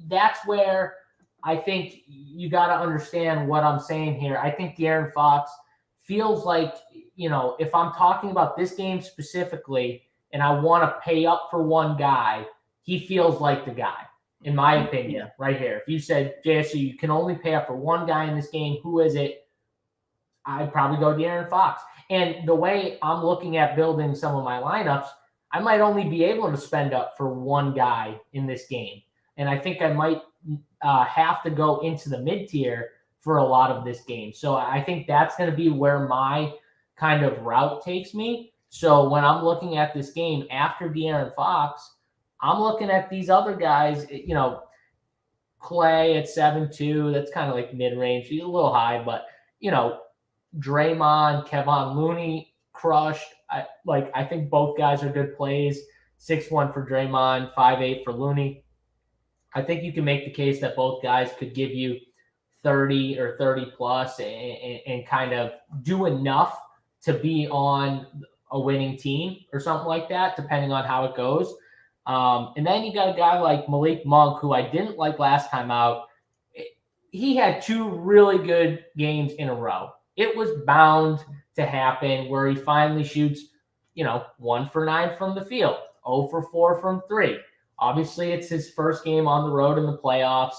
A: that's where I think you got to understand what I'm saying here. I think De'Aaron Fox feels like, if I'm talking about this game specifically and I want to pay up for one guy, he feels like the guy, in my opinion, right here. If you said, JSU, you can only pay up for one guy in this game, who is it? I'd probably go De'Aaron Fox. And the way I'm looking at building some of my lineups, I might only be able to spend up for one guy in this game. And I think I might have to go into the mid-tier for a lot of this game. So I think that's going to be where my kind of route takes me. So when I'm looking at this game after De'Aaron Fox, I'm looking at these other guys, Clay at 7.2. That's kind of like mid-range. He's a little high, but, Draymond, Kevon Looney crushed. I think both guys are good plays. 6'1" for Draymond, 5'8" for Looney. I think you can make the case that both guys could give you 30 or 30 plus and kind of do enough to be on a winning team or something like that, depending on how it goes. And then you got a guy like Malik Monk, who I didn't like last time out. He had 2 really good games in a row. It was bound to happen where he finally shoots, 1 for 9 from the field, 0 for 4 from 3. Obviously, it's his first game on the road in the playoffs.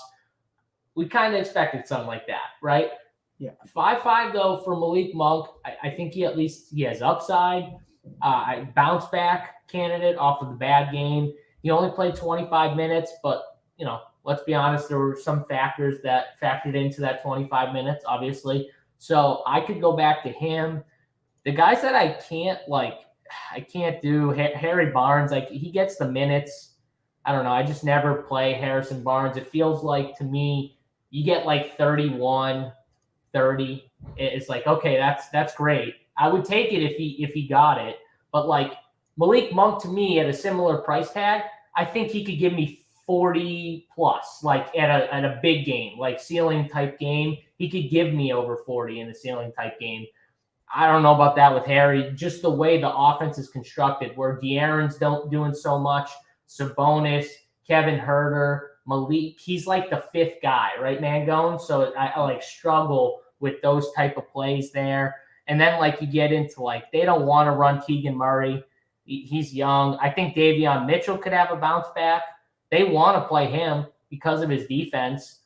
A: We kind of expected something like that, right?
B: Yeah.
A: 5-5, though, for Malik Monk. I think he has upside. Bounce back candidate off of the bad game. He only played 25 minutes, but, let's be honest, there were some factors that factored into that 25 minutes, obviously. So I could go back to him. The guys that I can't do, Harry Barnes, he gets the minutes. I don't know. I just never play Harrison Barnes. It feels like to me, you get like 31, 30. It's like, okay, that's great. I would take it if he got it. But like Malik Monk to me at a similar price tag, I think he could give me 40 plus, like at a big game, like ceiling type game. He could give me over 40 in the ceiling type game. I don't know about that with Harry. Just the way the offense is constructed, where De'Aaron's doing so much. Sabonis, Kevin Huerter, Malik. He's like the 5th guy, right, Mangone? So I struggle with those type of plays there. And then you get into they don't want to run Keegan Murray. He's young. I think Davion Mitchell could have a bounce back. They want to play him because of his defense.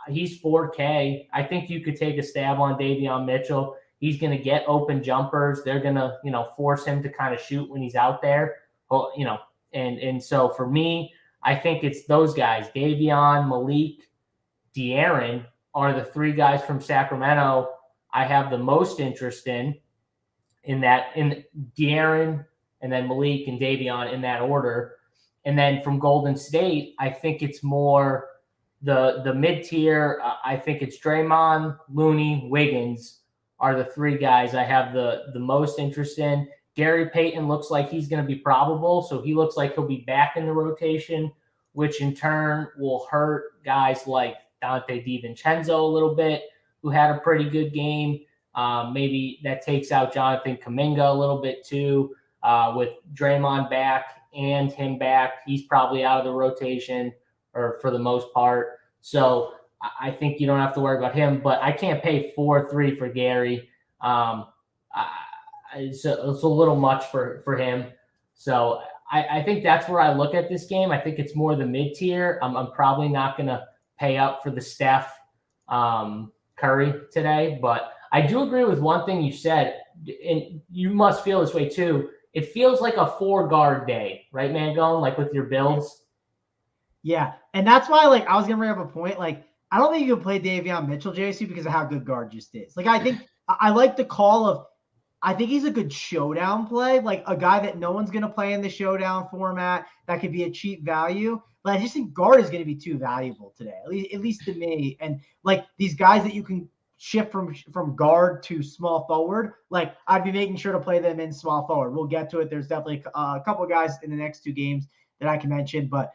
A: He's 4K. I think you could take a stab on Davion Mitchell. He's going to get open jumpers. They're going to, force him to kind of shoot when he's out there. And so for me, I think it's those guys, Davion, Malik, De'Aaron are the 3 guys from Sacramento I have the most interest in De'Aaron and then Malik and Davion in that order. And then from Golden State, I think it's more the mid-tier. I think it's Draymond, Looney, Wiggins are the 3 guys I have the most interest in. Gary Payton looks like he's going to be probable, so he looks like he'll be back in the rotation, which in turn will hurt guys like Dante DiVincenzo a little bit, who had a pretty good game. Maybe that takes out Jonathan Kuminga a little bit too. With Draymond back and him back, he's probably out of the rotation or for the most part. So I think you don't have to worry about him, but I can't pay 4-3 for Gary. It's a little much for him. So I think that's where I look at this game. I think it's more the mid tier. I'm probably not going to pay up for the Steph Curry today, but I do agree with one thing you said, and you must feel this way too. It feels like a 4-guard day, right, Mangone? Like with your builds.
B: Yeah, and that's why, like, I was gonna bring up a point. Like, I don't think you can play Davion Mitchell, JC, because of how good guard just is. Like, I think I like the call of. I think he's a good showdown play, like a guy that no one's gonna play in the showdown format. That could be a cheap value. But I just think guard is gonna be too valuable today, at least to me. And like these guys that you can shift from guard to small forward, like I'd be making sure to play them in small forward. We'll get to it. There's definitely a couple of guys in the next 2 games that I can mention, but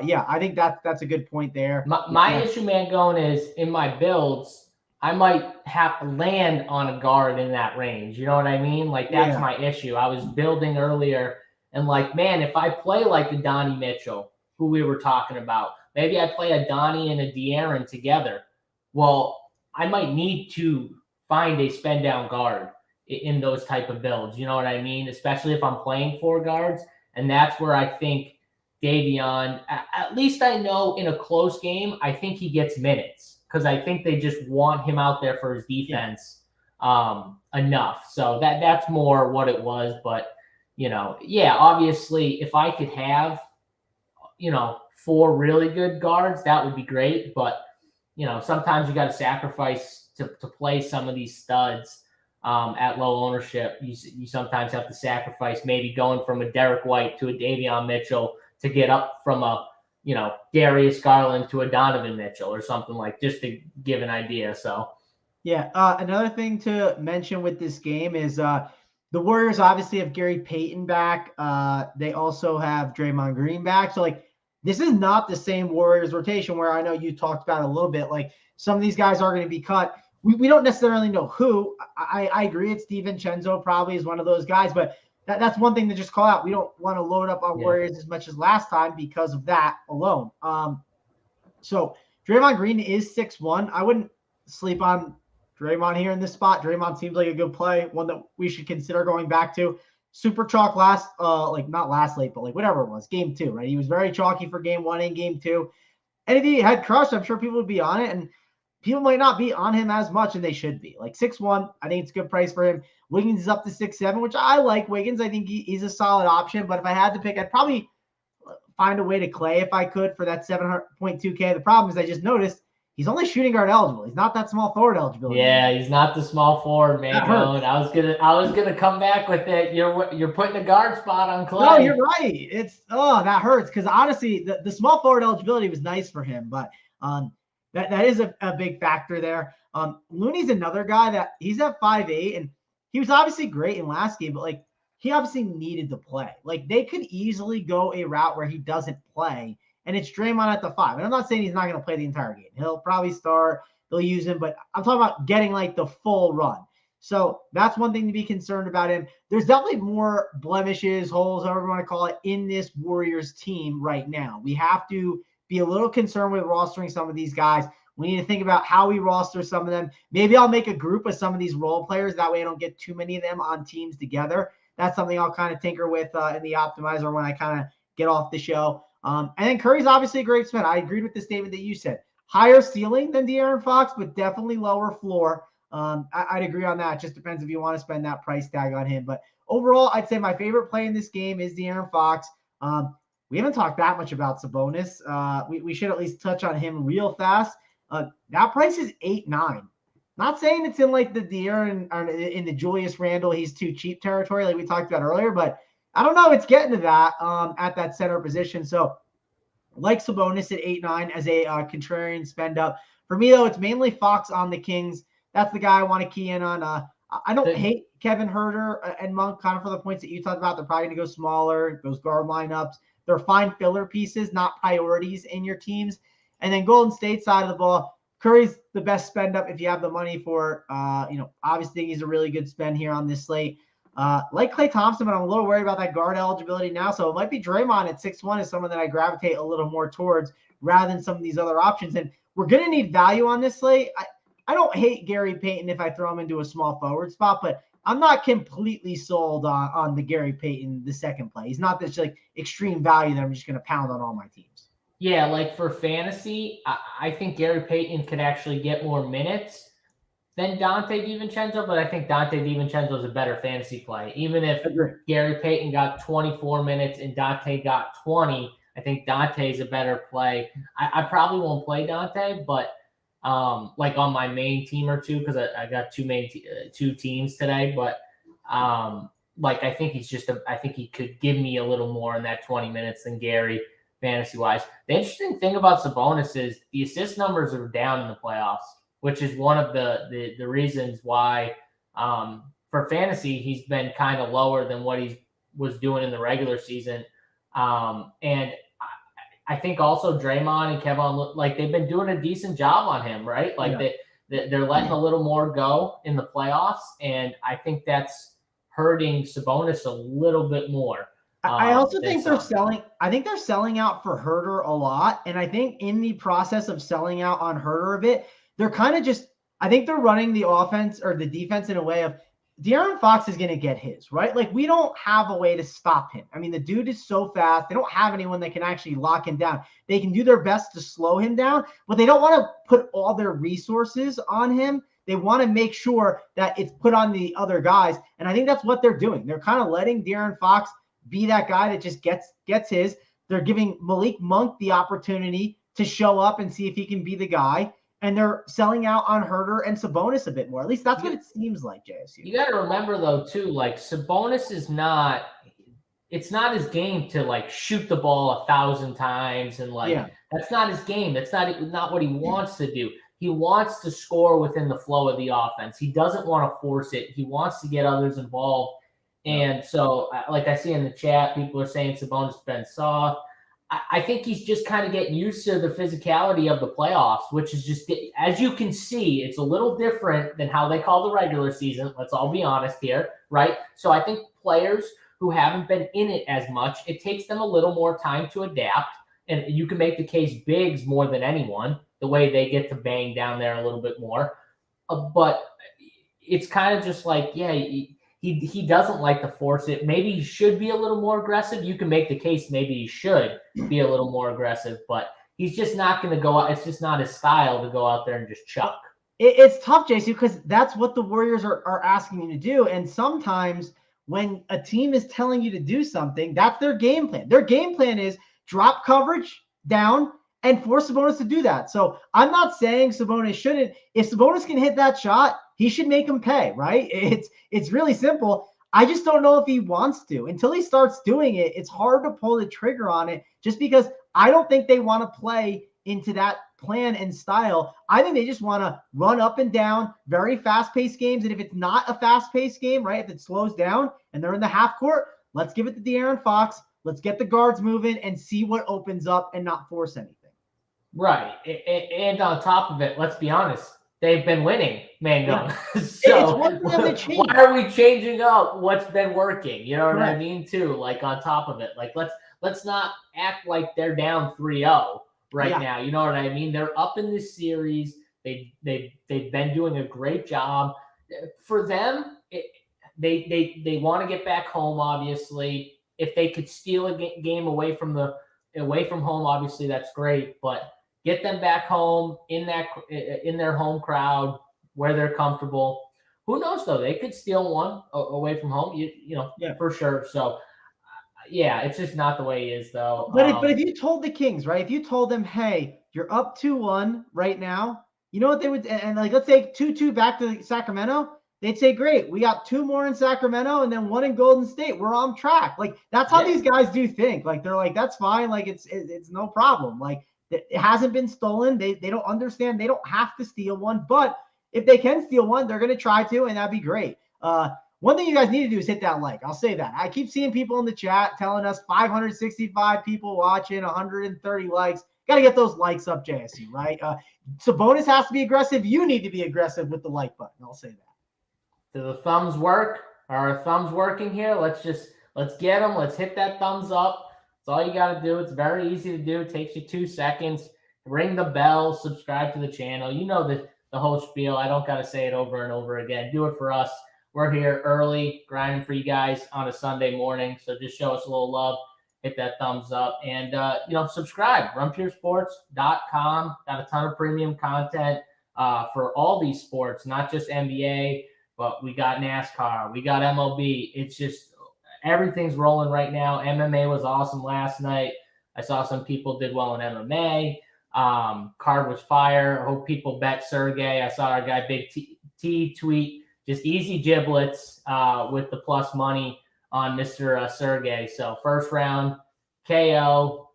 B: yeah, I think that's a good point there.
A: My issue, Mangone, is in my builds, I might have to land on a guard in that range. You know what I mean? Like that's my issue. I was building earlier and like, man, if I play like a Donnie Mitchell, who we were talking about, maybe I play a Donnie and a De'Aaron together. Well, I might need to find a spend down guard in those type of builds. You know what I mean? Especially if I'm playing 4 guards. And that's where I think Davion, at least I know in a close game, I think he gets minutes because I think they just want him out there for his defense enough. So that's more what it was. But, obviously if I could have, 4 really good guards, that would be great. But, sometimes you got to sacrifice to play some of these studs at low ownership. You sometimes have to sacrifice maybe going from a Derek White to a Davion Mitchell to get up from a, Darius Garland to a Donovan Mitchell or something, like, just to give an idea. So,
B: yeah. Another thing to mention with this game is the Warriors obviously have Gary Payton back. They also have Draymond Green back. So, like, this is not the same Warriors rotation where I know you talked about a little bit. Like, some of these guys are going to be cut. We don't necessarily know who. I agree. It's DiVincenzo probably is one of those guys, but that's one thing to just call out. We don't want to load up our Warriors as much as last time because of that alone. So Draymond Green is 6'1". I wouldn't sleep on Draymond here in this spot. Draymond seems like a good play, one that we should consider going back to. Super chalk last, not last late, but like whatever it was, game 2, right? He was very chalky for game 1 and game 2. And if he had crushed, I'm sure people would be on it. And people might not be on him as much, and they should be. Like 6'1", I think it's a good price for him. Wiggins is up to 6'7", which I like Wiggins. I think he's a solid option. But if I had to pick, I'd probably find a way to Clay if I could for that 700.2K. The problem is I just noticed he's only shooting guard eligible. He's not that small forward eligible.
A: Yeah, he's not the small forward, man. I was gonna come back with it. You're putting a guard spot on Clay.
B: No, you're right. That hurts because honestly, the small forward eligibility was nice for him, but that is a big factor there. Looney's another guy that he's at 5'8", and he was obviously great in last game, but like he obviously needed to play. Like they could easily go a route where he doesn't play, and it's Draymond at the 5. And I'm not saying he's not going to play the entire game. He'll probably start. They'll use him, but I'm talking about getting like the full run. So that's one thing to be concerned about him. There's definitely more blemishes, holes, however you want to call it, in this Warriors team right now. We have to be a little concerned with rostering some of these guys. We need to think about how we roster some of them. Maybe I'll make a group of some of these role players. That way I don't get too many of them on teams together. That's something I'll kind of tinker with in the optimizer when I kind of get off the show. And then Curry's obviously a great spend. I agreed with the statement that you said. Higher ceiling than De'Aaron Fox, but definitely lower floor. I'd agree on that. Just depends if you want to spend that price tag on him. But overall, I'd say my favorite play in this game is De'Aaron Fox. We haven't talked that much about Sabonis. We should at least touch on him real fast. That price is 8-9. Not saying it's in like the De'Aaron or in the Julius Randle, he's too cheap territory like we talked about earlier, but I don't know. It's getting to that at that center position. So like Sabonis at 8-9 as a contrarian spend up. For me, though, it's mainly Fox on the Kings. That's the guy I want to key in on. I don't hate Kevin Huerter and Monk kind of for the points that you talked about. They're probably going to go smaller, those guard lineups. They're fine filler pieces, not priorities in your teams. And then Golden State side of the ball, Curry's the best spend up if you have the money for, obviously he's a really good spend here on this slate. Like Klay Thompson, but I'm a little worried about that guard eligibility now. So it might be Draymond at 6'1" is someone that I gravitate a little more towards rather than some of these other options. And we're going to need value on this slate. I don't hate Gary Payton if I throw him into a small forward spot, but I'm not completely sold on the Gary Payton, the second play. He's not this like extreme value that I'm just going to pound on all my teams.
A: Yeah, like for fantasy, I think Gary Payton could actually get more minutes than Dante DiVincenzo, but I think Dante DiVincenzo is a better fantasy play. Even if Gary Payton got 24 minutes and Dante got 20, I think Dante's a better play. I probably won't play Dante, but like on my main team or two, because I got two teams today, but like I think I think he could give me a little more in that 20 minutes than Gary fantasy wise. The interesting thing about Sabonis is the assist numbers are down in the playoffs, which is one of the reasons why for fantasy he's been kind of lower than what he was doing in the regular season. And I think also Draymond and Kevin, like they've been doing a decent job on him, right? Like they're letting a little more go in the playoffs, and I think that's hurting Sabonis a little bit more.
B: I also think they're selling. I think they're selling out for Herter a lot, and I think in the process of selling out on Herter a bit, they're kind of just. I think they're running the offense or the defense in a way of De'Aaron Fox is going to get his, right? Like we don't have a way to stop him. I mean, the dude is so fast. They don't have anyone that can actually lock him down. They can do their best to slow him down, but they don't want to put all their resources on him. They want to make sure that it's put on the other guys. And I think that's what they're doing. They're kind of letting De'Aaron Fox be that guy that just gets his. They're giving Malik Monk the opportunity to show up and see if he can be the guy. And they're selling out on Herter and Sabonis a bit more. At least that's what it seems like, JSU.
A: You got to remember, though, too, like Sabonis is not – it's not his game to, like, shoot the ball 1,000 times. And, like, that's not his game. That's not what he wants to do. He wants to score within the flow of the offense. He doesn't want to force it. He wants to get others involved. And so, like I see in the chat, people are saying Sabonis has been soft. I think he's just kind of getting used to the physicality of the playoffs, which is just, as you can see, it's a little different than how they call the regular season. Let's all be honest here, right? So I think players who haven't been in it as much, it takes them a little more time to adapt. And you can make the case Biggs more than anyone, the way they get to bang down there a little bit more. But it's kind of just like, he doesn't like to force it. Maybe he should be a little more aggressive. You can make the case maybe he should be a little more aggressive, but he's just not going to go out. It's just not his style to go out there and just chuck.
B: It's tough, JC, because that's what the Warriors are asking you to do. And sometimes when a team is telling you to do something, that's their game plan. Their game plan is drop coverage down and force Sabonis to do that. So I'm not saying Sabonis shouldn't. If Sabonis can hit that shot, he should make him pay, right? It's really simple. I just don't know if he wants to. Until he starts doing it, it's hard to pull the trigger on it just because I don't think they want to play into that plan and style. I think they just want to run up and down, very fast-paced games. And if it's not a fast-paced game, right, if it slows down and they're in the half court, let's give it to De'Aaron Fox. Let's get the guards moving and see what opens up and not force anything.
A: Right. And on top of it, let's be honest, they've been winning, Mangone. So why are we changing up what's been working? You know what I mean, too? Like on top of it, like let's not act like they're down 3-0 now. You know what I mean? They're up in this series. They've been doing a great job. For them, they want to get back home. Obviously, if they could steal a game away from home, obviously that's great. But get them back home in their home crowd where they're comfortable. Who knows, though? They could steal one away from home, for sure. So, it's just not the way it is, though.
B: But if you told the Kings, right, if you told them, hey, you're up 2-1 right now, you know what they would – and like let's say 2-2 back to Sacramento, they'd say, great, we got 2 more in Sacramento and then 1 in Golden State. We're on track. Like, that's how these guys do think. Like, they're like, that's fine. Like, it's no problem. Like, it hasn't been stolen. They don't understand. They don't have to steal one. But if they can steal one, they're going to try to, and that'd be great. One thing you guys need to do is hit that like. I'll say that. I keep seeing people in the chat telling us 565 people watching, 130 likes. Got to get those likes up, JSU, right? Sabonis has to be aggressive. You need to be aggressive with the like button. I'll say that.
A: Do the thumbs work? Are our thumbs working here? Let's get them. Let's hit that thumbs up. That's all you got to do. It's very easy to do. It takes you 2 seconds. Ring the bell. Subscribe to the channel. You know the whole spiel. I don't got to say it over and over again. Do it for us. we're here early, grinding for you guys on a Sunday morning. So just show us a little love, hit that thumbs up, and subscribe. RunPureSports.com. Got a ton of premium content for all these sports, not just NBA, but we got NASCAR, we got MLB. It's just everything's rolling right now. MMA was awesome last night. I saw some people did well in MMA. Card was fire. I hope people bet Sergey. I saw our guy Big T tweet just easy giblets with the plus money on Mr. Sergey. So first round KO,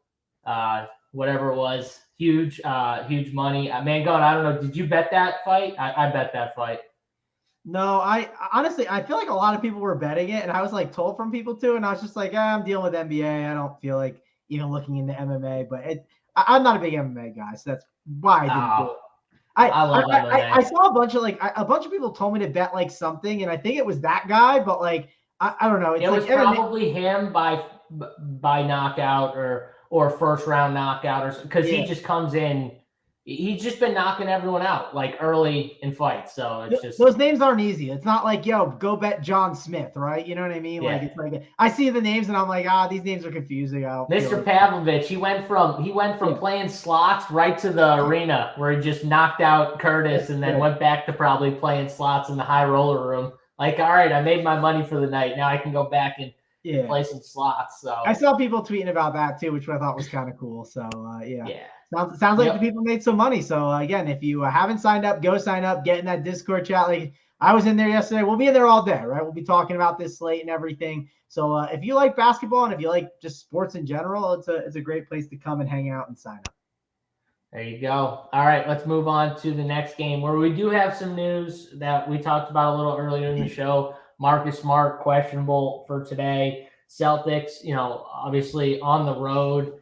A: whatever it was, huge money. Mangone, I don't know. Did you bet that fight? I bet that fight.
B: No, I honestly, I feel like a lot of people were betting it, and I was like told from people too, and I was just like, I'm dealing with NBA. I don't feel like even looking into MMA, but I'm not a big MMA guy, so that's why I didn't do it. I love MMA. I saw a bunch of people told me to bet like something, and I think it was that guy, but like I don't know.
A: It was probably him by knockout or first round knockout, or because he just comes in. He's just been knocking everyone out like early in fights. So it's just
B: those names aren't easy. It's not like, yo, go bet John Smith, right? You know what I mean?
A: Yeah.
B: Like it's like I see the names and I'm like, these names are confusing.
A: Mr. Pavlovich, he went from playing slots right to the arena where he just knocked out Curtis and then went back to probably playing slots in the high roller room. Like, all right, I made my money for the night. Now I can go back and play some slots. So
B: I saw people tweeting about that too, which I thought was kind of cool. So Sounds like the people made some money. So again, if you haven't signed up, go sign up, get in that Discord chat. Like I was in there yesterday. We'll be in there all day, right? We'll be talking about this slate and everything. So if you like basketball and if you like just sports in general, it's a great place to come and hang out and sign up.
A: There you go. All right, let's move on to the next game where we do have some news that we talked about a little earlier in the show. Marcus Smart, questionable for today. Celtics, obviously on the road.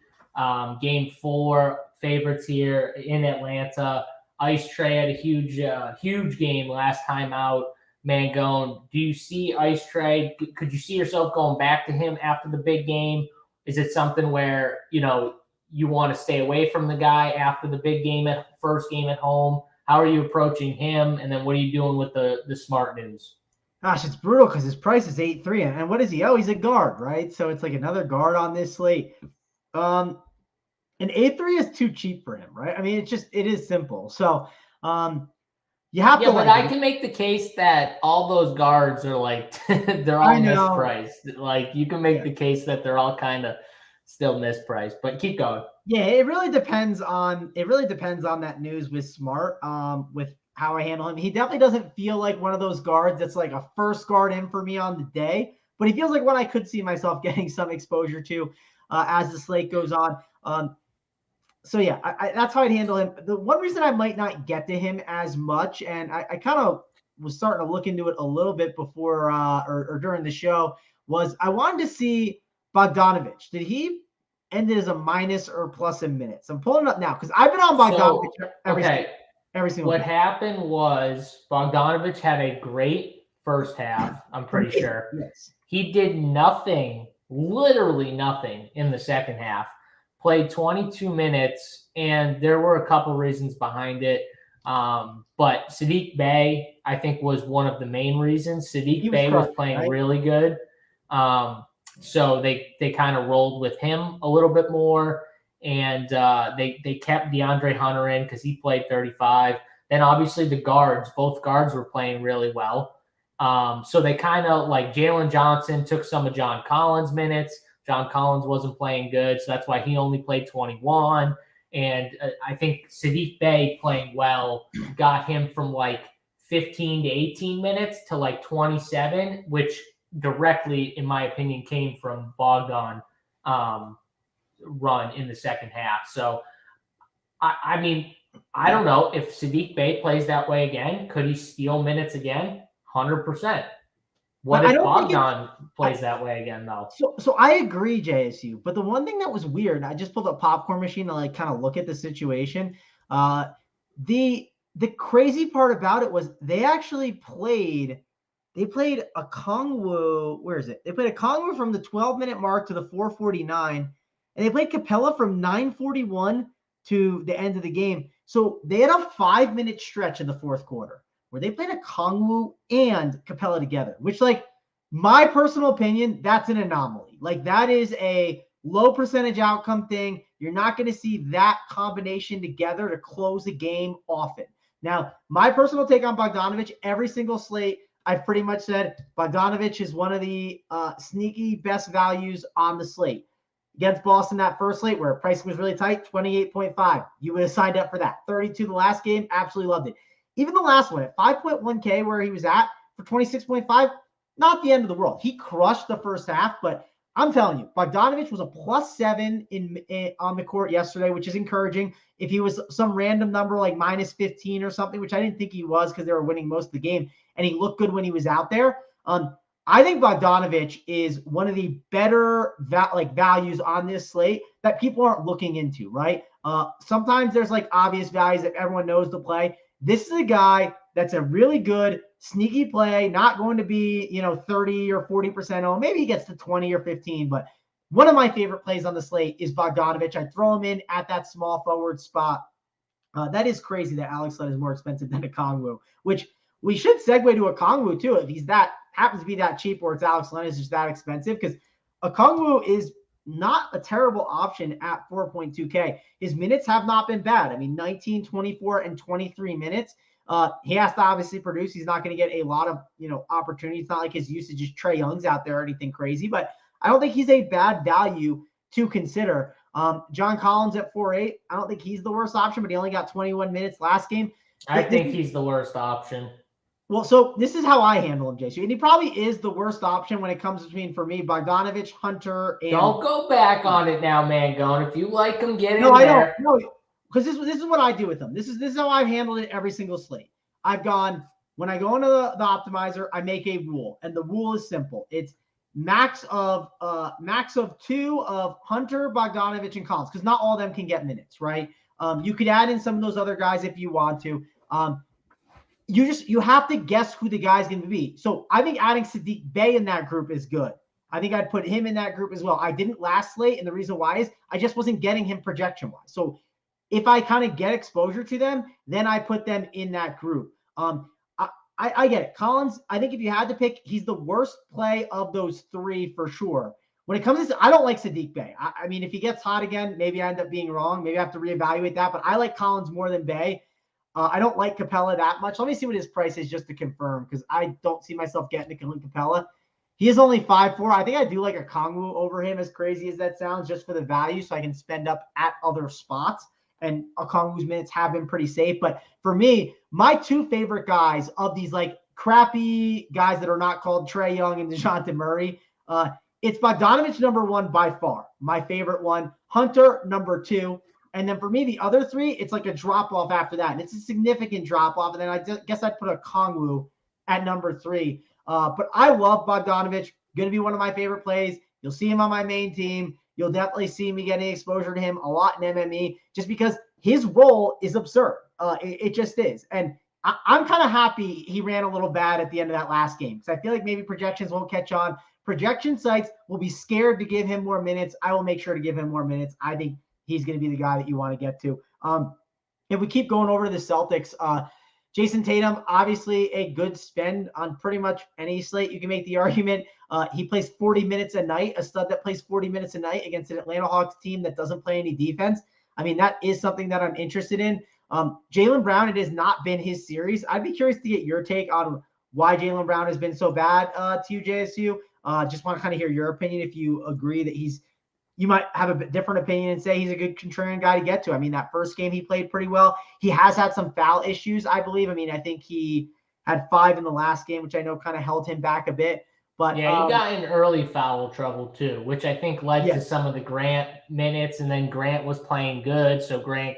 A: Game 4, favorites here in Atlanta. Ice Trae had a huge game last time out. Mangone, do you see Ice Trae? Could you see yourself going back to him after the big game? Is it something where, you want to stay away from the guy after the big game first game at home? How are you approaching him? And then what are you doing with the Smart news?
B: Gosh, it's brutal because his price is 8-3. And what is he? Oh, he's a guard, right? So it's like another guard on this slate. And 8-3 is too cheap for him, right? I mean, it is simple. So you have to.
A: Yeah, but I can make the case that all those guards are like they're all mispriced. Like you can make the case that they're all kind of still mispriced. But keep going.
B: Yeah, it really depends on that news with Smart. With how I handle him, he definitely doesn't feel like one of those guards that's like a first guard in for me on the day. But he feels like one I could see myself getting some exposure to as the slate goes on. So yeah, that's how I'd handle him. The one reason I might not get to him as much, and I kind of was starting to look into it a little bit before or during the show, was I wanted to see Bogdanovich. Did he end it as a minus or plus in minutes? I'm pulling it up now because I've been on Bogdanovich every single
A: What
B: game.
A: happened was Bogdanovich had a great first half, I'm pretty sure.
B: Yes. He
A: did nothing, literally nothing in the second half. Played 22 minutes, and there were a couple reasons behind it. But Saddiq Bey, I think, was one of the main reasons. Saddiq Bey was playing really good. So they kind of rolled with him a little bit more. And they kept DeAndre Hunter in because he played 35. Then obviously both guards were playing really well. So they kind of like Jalen Johnson took some of John Collins' minutes. John Collins wasn't playing good, so that's why he only played 21. And I think Saddiq Bey playing well got him from like 15 to 18 minutes to like 27, which directly, in my opinion, came from Bogdan run in the second half. So, I mean, I don't know if Saddiq Bey plays that way again. Could he steal minutes again? 100%. What if Bogdan plays that way again, though?
B: So I agree, JSU. But the one thing that was weird, I just pulled a popcorn machine to like kind of look at the situation. The crazy part about it was they actually played a Kongwu. Where is it? They played a Kongwu from the 12-minute mark to the 4:49, and they played Capella from 9:41 to the end of the game. So they had a 5-minute stretch in the fourth quarter. where they played a Kongwu and Capella together, which, like, my personal opinion, that's an anomaly. Like, that is a low percentage outcome thing. You're not going to see that combination together to close a game often. Now, my personal take on Bogdanovic, every single slate, I've pretty much said Bogdanovic is one of the sneaky best values on the slate. Against Boston, that first slate where pricing was really tight, 28.5. You would have signed up for that. 32 the last game, absolutely loved it. Even the last one at 5.1K where he was at for 26.5, not the end of the world. He crushed the first half, but I'm telling you, Bogdanovic was a +7 on the court yesterday, which is encouraging. If he was some random number like -15 or something, which I didn't think he was because they were winning most of the game, and he looked good when he was out there. I think Bogdanovic is one of the better values on this slate that people aren't looking into, right? Sometimes there's like obvious values that everyone knows to play. This is a guy that's a really good sneaky play, not going to be, 30 or 40% owned. Maybe he gets to 20 or 15, but one of my favorite plays on the slate is Bogdanovic. I throw him in at that small forward spot. That is crazy that Alex Len is more expensive than a Kongwu, which we should segue to a Kongwu too. If he's happens to be that cheap, or it's Alex Len is just that expensive, because a Kongwu is not a terrible option at 4.2K. His minutes have not been bad. I mean, 19, 24, and 23 minutes. He has to obviously produce. He's not going to get a lot of, opportunities. It's not like his usage is Trae Young's out there or anything crazy, but I don't think he's a bad value to consider. John Collins at 4.8. I don't think he's the worst option, but he only got 21 minutes last game.
A: I think he's the worst option.
B: Well, so this is how I handle him, JC. And he probably is the worst option when it comes between, for me, Bogdanovic, Hunter, and...
A: Don't go back on it now, Mangone. If you like him, get in
B: there.
A: No,
B: I don't. No, because this is what I do with them. This is how I've handled it every single slate. I've gone, when I go into the optimizer, I make a rule. And the rule is simple. It's max of 2 of Hunter, Bogdanovic, and Collins, because not all of them can get minutes, right? You could add in some of those other guys if you want to. You have to guess who the guy's going to be. So I think adding Saddiq Bey in that group is good. I think I'd put him in that group as well. I didn't last slate, and the reason why is I just wasn't getting him projection-wise. So if I kind of get exposure to them, then I put them in that group. I get it. Collins, I think if you had to pick, he's the worst play of those three for sure. When it comes to, I don't like Saddiq Bey. I mean, if he gets hot again, maybe I end up being wrong. Maybe I have to reevaluate that, but I like Collins more than Bey. I don't like Capella that much. Let me see what his price is just to confirm, because I don't see myself getting to Clint Capella. He is only 5.4. I think I do like a Kongwu over him, as crazy as that sounds, just for the value, so I can spend up at other spots. And Okongwu's minutes have been pretty safe. But for me, my two favorite guys of these like crappy guys that are not called Trae Young and DeJounte Murray, it's Bogdanovic number 1 by far, my favorite one. Hunter number 2. And then for me, the other three, it's like a drop-off after that. And it's a significant drop-off. And then I guess I'd put a Kongwu at number 3. But I love Bogdanovic. Going to be one of my favorite plays. You'll see him on my main team. You'll definitely see me getting exposure to him a lot in MME, just because his role is absurd. It just is. And I'm kind of happy he ran a little bad at the end of that last game, because I feel like maybe projections won't catch on. Projection sites will be scared to give him more minutes. I will make sure to give him more minutes. I think he's going to be the guy that you want to get to. If we keep going over to the Celtics, Jason Tatum, obviously a good spend on pretty much any slate. You can make the argument. He plays 40 minutes a night, a stud that plays 40 minutes a night against an Atlanta Hawks team that doesn't play any defense. I mean, that is something that I'm interested in. Jaylen Brown, it has not been his series. I'd be curious to get your take on why Jaylen Brown has been so bad to you, JSU. Just want to kind of hear your opinion, if you agree that you might have a bit different opinion and say he's a good contrarian guy to get to. I mean, that first game he played pretty well. He has had some foul issues, I believe. I mean, I think he had 5 in the last game, which I know kind of held him back a bit. But
A: yeah, he got in early foul trouble too, which I think led to some of the Grant minutes, and then Grant was playing good, so Grant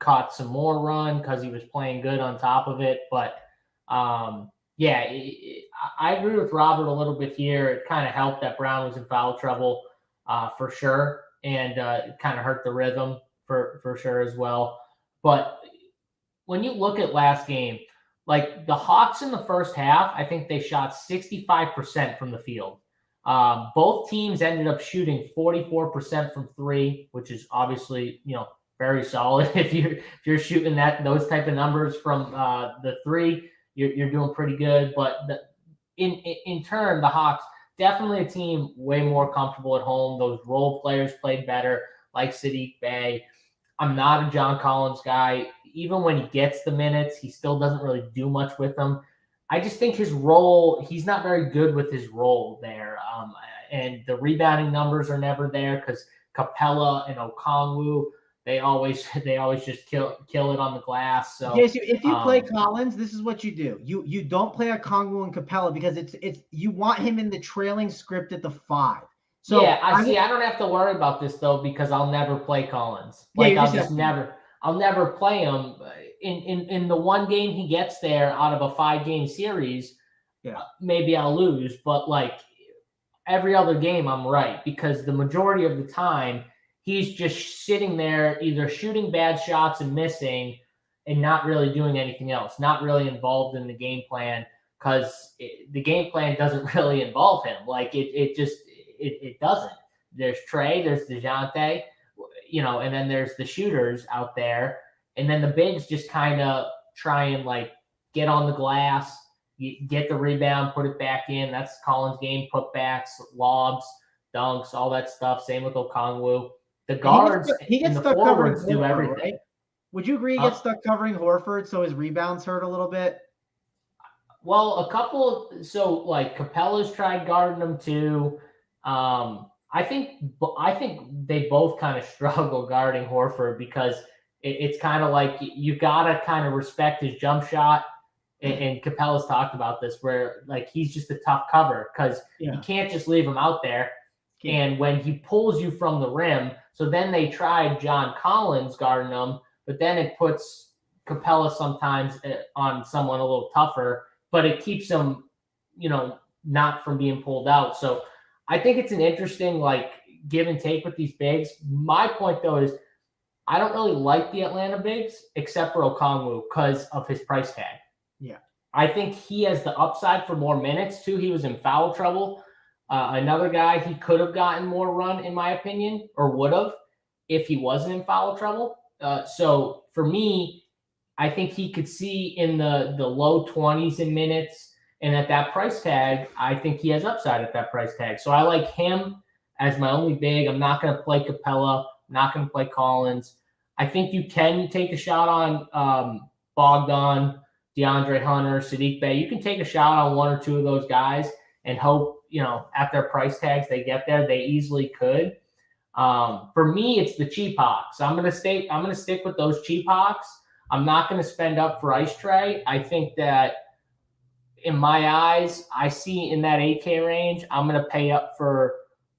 A: caught some more run because he was playing good on top of it. But I agree with Robert a little bit here. It kind of helped that Brown was in foul trouble for sure, and it kind of hurt the rhythm for sure as well. But when you look at last game, like the Hawks in the first half, I think they shot 65% from the field. Both teams ended up shooting 44% from 3, which is obviously, very solid. If you're shooting those type of numbers from the 3, you're doing pretty good. But in turn, the Hawks, definitely a team way more comfortable at home. Those role players played better, like Saddiq Bey. I'm not a John Collins guy. Even when he gets the minutes, he still doesn't really do much with them. I just think his role, he's not very good with his role there. And the rebounding numbers are never there because Capella and Okongwu, they always just kill it on the glass. So
B: yes, if you play Collins, this is what you do. You don't play Okongwu and Capella because it's you want him in the trailing script at the 5. So
A: yeah, I don't have to worry about this though because I'll never play Collins. Like I'll never play him in the one game he gets there out of a 5-game series.
B: Yeah,
A: maybe I'll lose, but like every other game I'm right because the majority of the time he's just sitting there either shooting bad shots and missing and not really doing anything else, not really involved in the game plan because the game plan doesn't really involve him. Like it doesn't. There's Trey, there's DeJounte, and then there's the shooters out there. And then the bigs just kind of try and like get on the glass, get the rebound, put it back in. That's Collins' game, putbacks, lobs, dunks, all that stuff. Same with Okongwu. The guards
B: he gets
A: and the
B: stuck
A: forwards
B: covering
A: do
B: Horford,
A: everything.
B: Right? Would you agree he gets stuck covering Horford so his rebounds hurt a little bit?
A: Well, a couple. So like Capella's tried guarding him too. I think they both kind of struggle guarding Horford because it's kind of like you gotta kind of respect his jump shot. And Capella's talked about this where like he's just a tough cover because you can't just leave him out there. And when he pulls you from the rim, so then they tried John Collins guarding him, but then it puts Capella sometimes on someone a little tougher, but it keeps him, not from being pulled out. So I think it's an interesting like give and take with these bigs. My point though is I don't really like the Atlanta bigs except for Okongwu because of his price tag.
B: Yeah.
A: I think he has the upside for more minutes too. He was in foul trouble. Another guy, he could have gotten more run, in my opinion, or would have if he wasn't in foul trouble. So for me, I think he could see in the low 20s in minutes. And at that price tag, I think he has upside at that price tag. So I like him as my only big. I'm not going to play Capella. I'm not going to play Collins. I think you can take a shot on Bogdan, DeAndre Hunter, Saddiq Bey. You can take a shot on one or two of those guys and hope, at their price tags they get there. They easily could. For me, it's the cheap Hawks. I'm going to stick with those cheap Hawks. I'm not going to spend up for Ice Tray. I think that in my eyes, I see in that 8K range, I'm going to pay up for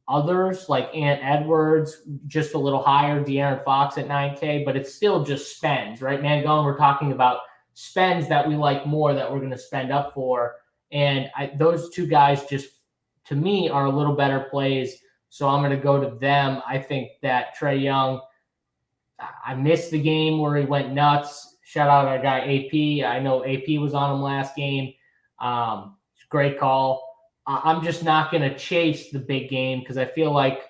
A: others like Ant Edwards, just a little higher, De'Aaron Fox at 9K, but it's still just spends, right? Mangone, we're talking about spends that we like more that we're going to spend up for. And those two guys just, to me, are a little better plays. So I'm going to go to them. I think that Trae Young, I missed the game where he went nuts. Shout out our guy AP. I know AP was on him last game. Great call. I'm just not going to chase the big game because I feel like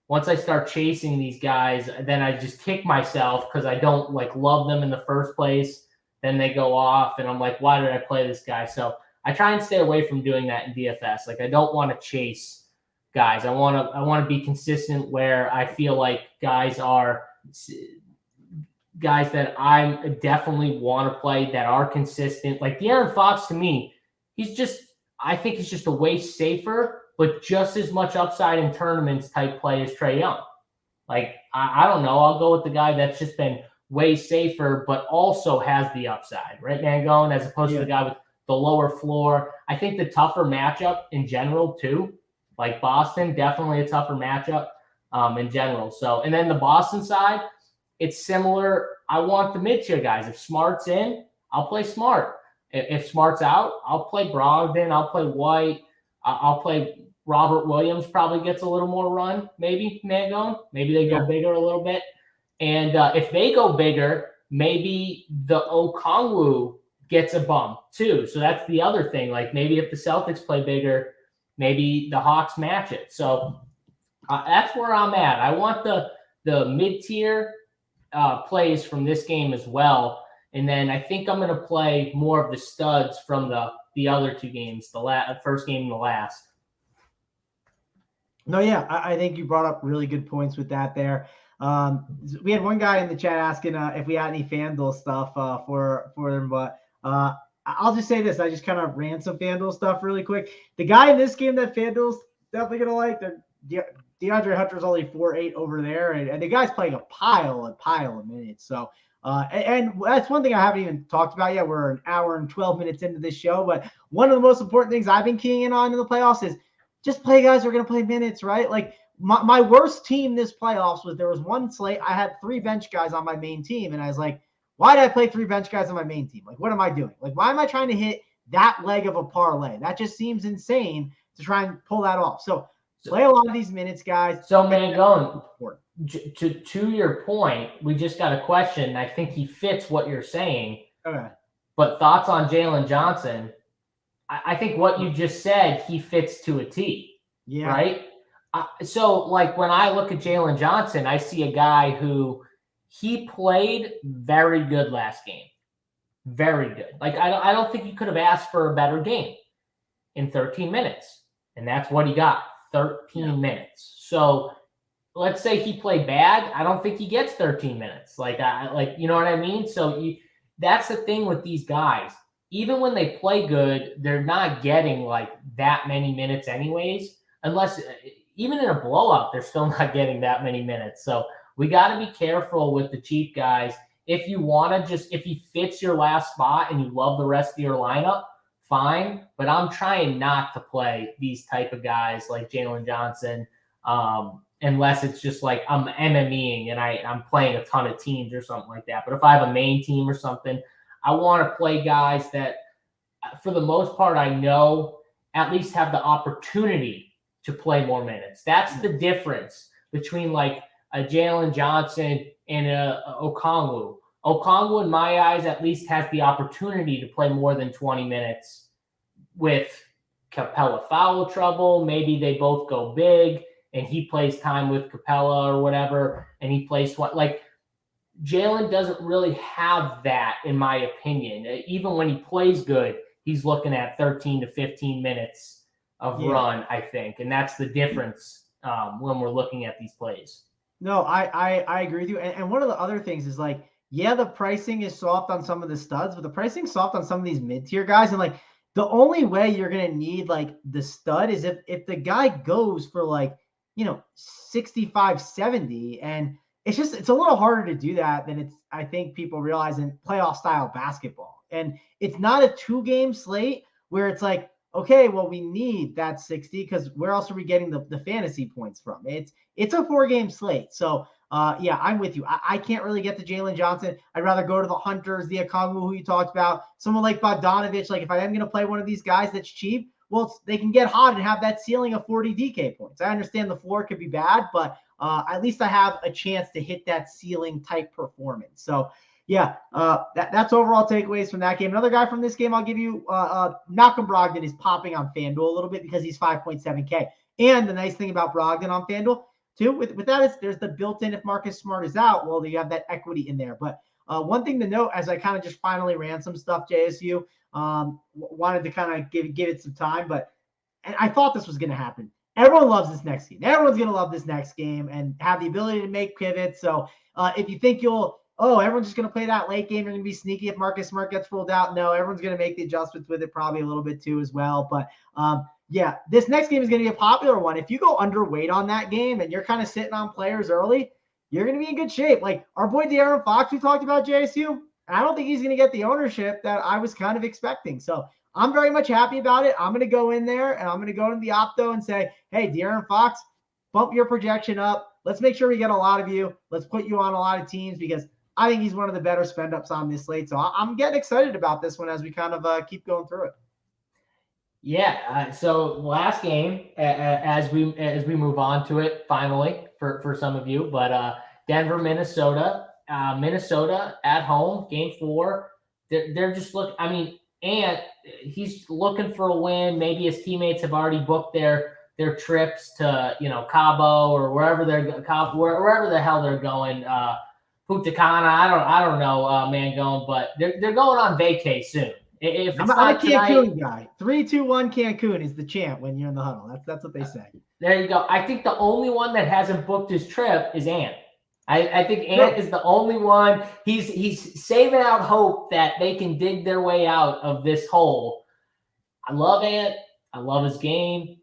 A: once I start chasing these guys, then I just kick myself because I don't love them in the first place. Then they go off and I'm like, why did I play this guy? So I try and stay away from doing that in DFS. I don't want to chase guys. I want to be consistent where I feel like guys that I definitely want to play that are consistent. Like De'Aaron Fox, to me, I think he's just a way safer, but just as much upside in tournaments type play as Trae Young. I don't know. I'll go with the guy that's just been way safer, but also has the upside, right, Mangone, as opposed to the guy with the lower floor. I think the tougher matchup in general, too, like Boston, definitely a tougher matchup in general. So, and then the Boston side, it's similar. I want the mid-tier guys. If Smart's in, I'll play Smart. If Smart's out, I'll play Brogdon. I'll play White. I'll play Robert Williams. Probably gets a little more run, maybe, Mangone. Maybe they go bigger a little bit. And if they go bigger, maybe the Okongwu gets a bump too. So that's the other thing. Maybe if the Celtics play bigger, maybe the Hawks match it. So that's where I'm at. I want the mid-tier plays from this game as well. And then I think I'm going to play more of the studs from the other two games, the first game and the last.
B: No, yeah, I think you brought up really good points with that there. We had one guy in the chat asking if we had any FanDuel stuff for them, but I'll just say this. I just kind of ran some FanDuel stuff really quick. The guy in this game that FanDuel's definitely going to like, DeAndre Hunter's only 4.8 over there, and the guy's playing a pile of minutes. So, and that's one thing I haven't even talked about yet. We're an hour and 12 minutes into this show, but one of the most important things I've been keying in on in the playoffs is just play guys who are going to play minutes, right? Like my worst team this playoffs was there was one slate. I had 3 bench guys on my main team, and I was like, why did I play 3 bench guys on my main team? Like, what am I doing? Like, why am I trying to hit that leg of a parlay? That just seems insane to try and pull that off. So play a lot of these minutes, guys.
A: So, Mangone, to your point, we just got a question. I think he fits what you're saying.
B: Okay.
A: But thoughts on Jalen Johnson? I think what you just said, he fits to a T.
B: Yeah.
A: Right? So, like, when I look at Jalen Johnson, I see a guy who he played very good last game. Very good. Like, I don't think you could have asked for a better game in 13 minutes. And that's what he got, 13 minutes. So, let's say he played bad. I don't think he gets 13 minutes. Like, you know what I mean? So, that's the thing with these guys. Even when they play good, they're not getting like that many minutes anyways, unless even in a blowout, they're still not getting that many minutes. So we got to be careful with the cheap guys. If you want to if he fits your last spot and you love the rest of your lineup, fine. But I'm trying not to play these type of guys like Jalen Johnson, unless it's just like I'm MMEing and I'm playing a ton of teams or something like that. But if I have a main team or something, I want to play guys that, for the most part, I know at least have the opportunity to play more minutes. That's the difference between like a Jalen Johnson and a Okongwu. Okongwu, in my eyes, at least has the opportunity to play more than 20 minutes with Capella foul trouble. Maybe they both go big and he plays time with Capella or whatever, and he plays like Jalen doesn't really have that, in my opinion. Even when he plays good, he's looking at 13 to 15 minutes of run, I think. And that's the difference when we're looking at these plays.
B: No, I agree with you. And one of the other things is like, yeah, the pricing is soft on some of the studs, but the pricing's soft on some of these mid-tier guys. And like the only way you're going to need like the stud is if the guy goes for like, 65, 70, and it's a little harder to do that than I think people realize in playoff style basketball. And it's not a 2-game slate where it's like, okay, well, we need that 60 because where else are we getting the fantasy points from? It's a 4-game slate. So yeah, I'm with you. I can't really get to Jalen Johnson. I'd rather go to the Hunters, the Okongwu who you talked about, someone like Bogdanovich. Like if I am going to play one of these guys that's cheap, well, they can get hot and have that ceiling of 40 DK points. I understand the floor could be bad, but at least I have a chance to hit that ceiling type performance. So yeah, that's overall takeaways from that game. Another guy from this game I'll give you, Malcolm Brogdon is popping on FanDuel a little bit because he's 5.7K. And the nice thing about Brogdon on FanDuel too, with that is there's the built-in if Marcus Smart is out, well, you have that equity in there. But one thing to note as I kind of just finally ran some stuff, JSU, wanted to kind of give it some time, and I thought this was going to happen. Everyone loves this next game. Everyone's going to love this next game and have the ability to make pivots. So if you think everyone's just going to play that late game, you're going to be sneaky if Marcus Smart gets ruled out. No, everyone's going to make the adjustments with it probably a little bit too as well. But yeah, this next game is going to be a popular one. If you go underweight on that game and you're kind of sitting on players early, you're going to be in good shape. Like our boy De'Aaron Fox, we talked about JSU. I don't think he's going to get the ownership that I was kind of expecting. So I'm very much happy about it. I'm going to go in there and I'm going to go into the opto and say, hey, De'Aaron Fox, bump your projection up. Let's make sure we get a lot of you. Let's put you on a lot of teams because I think he's one of the better spend ups on this slate. So I'm getting excited about this one as we kind of keep going through it.
A: Yeah. So last game, as we move on to it, finally for some of you, but Denver, Minnesota at home, game 4. They're just and he's looking for a win. Maybe his teammates have already booked their trips to Cabo or wherever the hell they're going. Hutakana, I don't know, Mangone, but they're going on vacay soon. If it's
B: I'm a
A: tonight,
B: Cancun guy. 3-2-1 Cancun is the chant when you're in the huddle. That's what they say.
A: there you go. I think the only one that hasn't booked his trip is Ant. I think Ant is the only one. He's saving out hope that they can dig their way out of this hole. I love Ant. I love his game.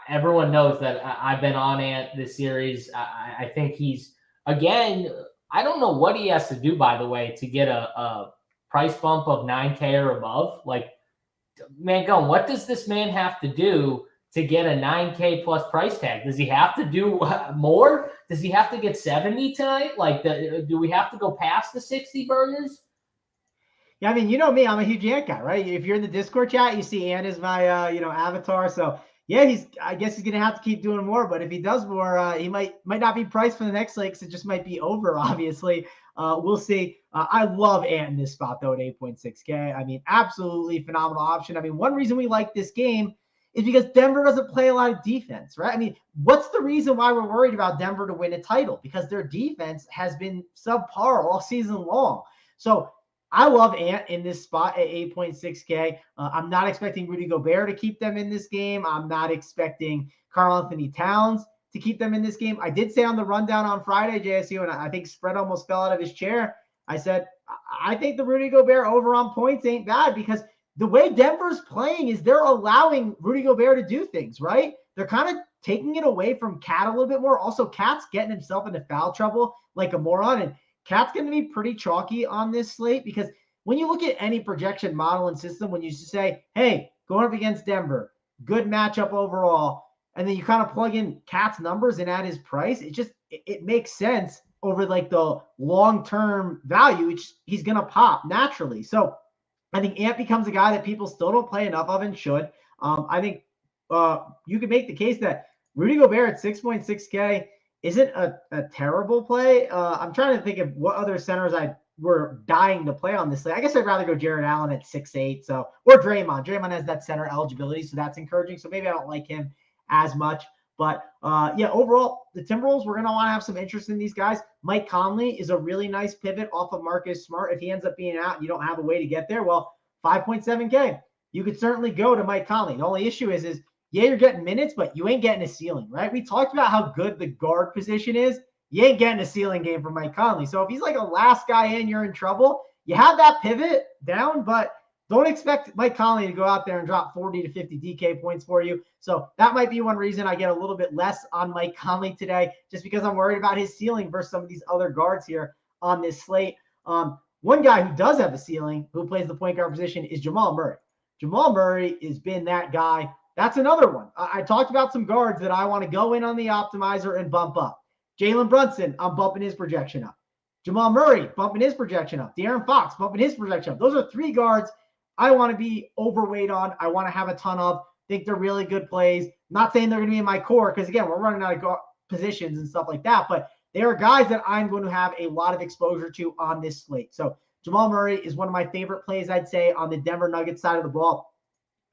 A: Everyone knows that I've been on Ant this series. I think he's, again, I don't know what he has to do, by the way, to get a price bump of 9K or above. Like, man, what does this man have to do to get a 9K plus price tag? Does he have to do more? Does he have to get 70 tonight? Like, do we have to go past the 60 burgers?
B: Yeah, I mean, you know me, I'm a huge Ant guy, right? If you're in the Discord chat, you see Ant is my, avatar. So yeah, I guess he's going to have to keep doing more, but if he does more, he might not be priced for the next slate because it just might be over, obviously. We'll see. I love Ant in this spot, though, at 8.6K. I mean, absolutely phenomenal option. I mean, one reason we like this game is because Denver doesn't play a lot of defense, right? I mean, what's the reason why we're worried about Denver to win a title? Because their defense has been subpar all season long. So I love Ant in this spot at 8.6K. I'm not expecting Rudy Gobert to keep them in this game. I'm not expecting Karl-Anthony Towns to keep them in this game. I did say on the rundown on Friday, JSU, and I think Spread almost fell out of his chair. I said, I think the Rudy Gobert over on points ain't bad because the way Denver's playing is they're allowing Rudy Gobert to do things, right? They're kind of taking it away from Cat a little bit more. Also, Cat's getting himself into foul trouble like a moron, and Cat's going to be pretty chalky on this slate because when you look at any projection model and system, when you say, hey, going up against Denver, good matchup overall, and then you kind of plug in Cat's numbers and add his price, it makes sense over like the long-term value. He's going to pop naturally. So I think Ant becomes a guy that people still don't play enough of and should. I think you could make the case that Rudy Gobert at 6.6K isn't a terrible play. I'm trying to think of what other centers I were dying to play on this slate. I guess I'd rather go Jared Allen at 6'8", or Draymond. Draymond has that center eligibility, so that's encouraging. So maybe I don't like him as much. But overall, the Timberwolves, we're going to want to have some interest in these guys. Mike Conley is a really nice pivot off of Marcus Smart. If he ends up being out and you don't have a way to get there, well, 5.7K. You could certainly go to Mike Conley. The only issue is you're getting minutes, but you ain't getting a ceiling, right? We talked about how good the guard position is. You ain't getting a ceiling game from Mike Conley. So if he's like a last guy in, you're in trouble. You have that pivot down, but don't expect Mike Conley to go out there and drop 40 to 50 DK points for you. So that might be one reason I get a little bit less on Mike Conley today, just because I'm worried about his ceiling versus some of these other guards here on this slate. One guy who does have a ceiling, who plays the point guard position, is Jamal Murray. Jamal Murray has been that guy. That's another one. I talked about some guards that I want to go in on the optimizer and bump up. Jalen Brunson, I'm bumping his projection up. Jamal Murray, bumping his projection up. De'Aaron Fox, bumping his projection up. Those are three guards I want to be overweight on. I want to have a ton of. Think they're really good plays. Not saying they're going to be in my core because, again, we're running out of positions and stuff like that. But they are guys that I'm going to have a lot of exposure to on this slate. So Jamal Murray is one of my favorite plays, I'd say, on the Denver Nuggets side of the ball.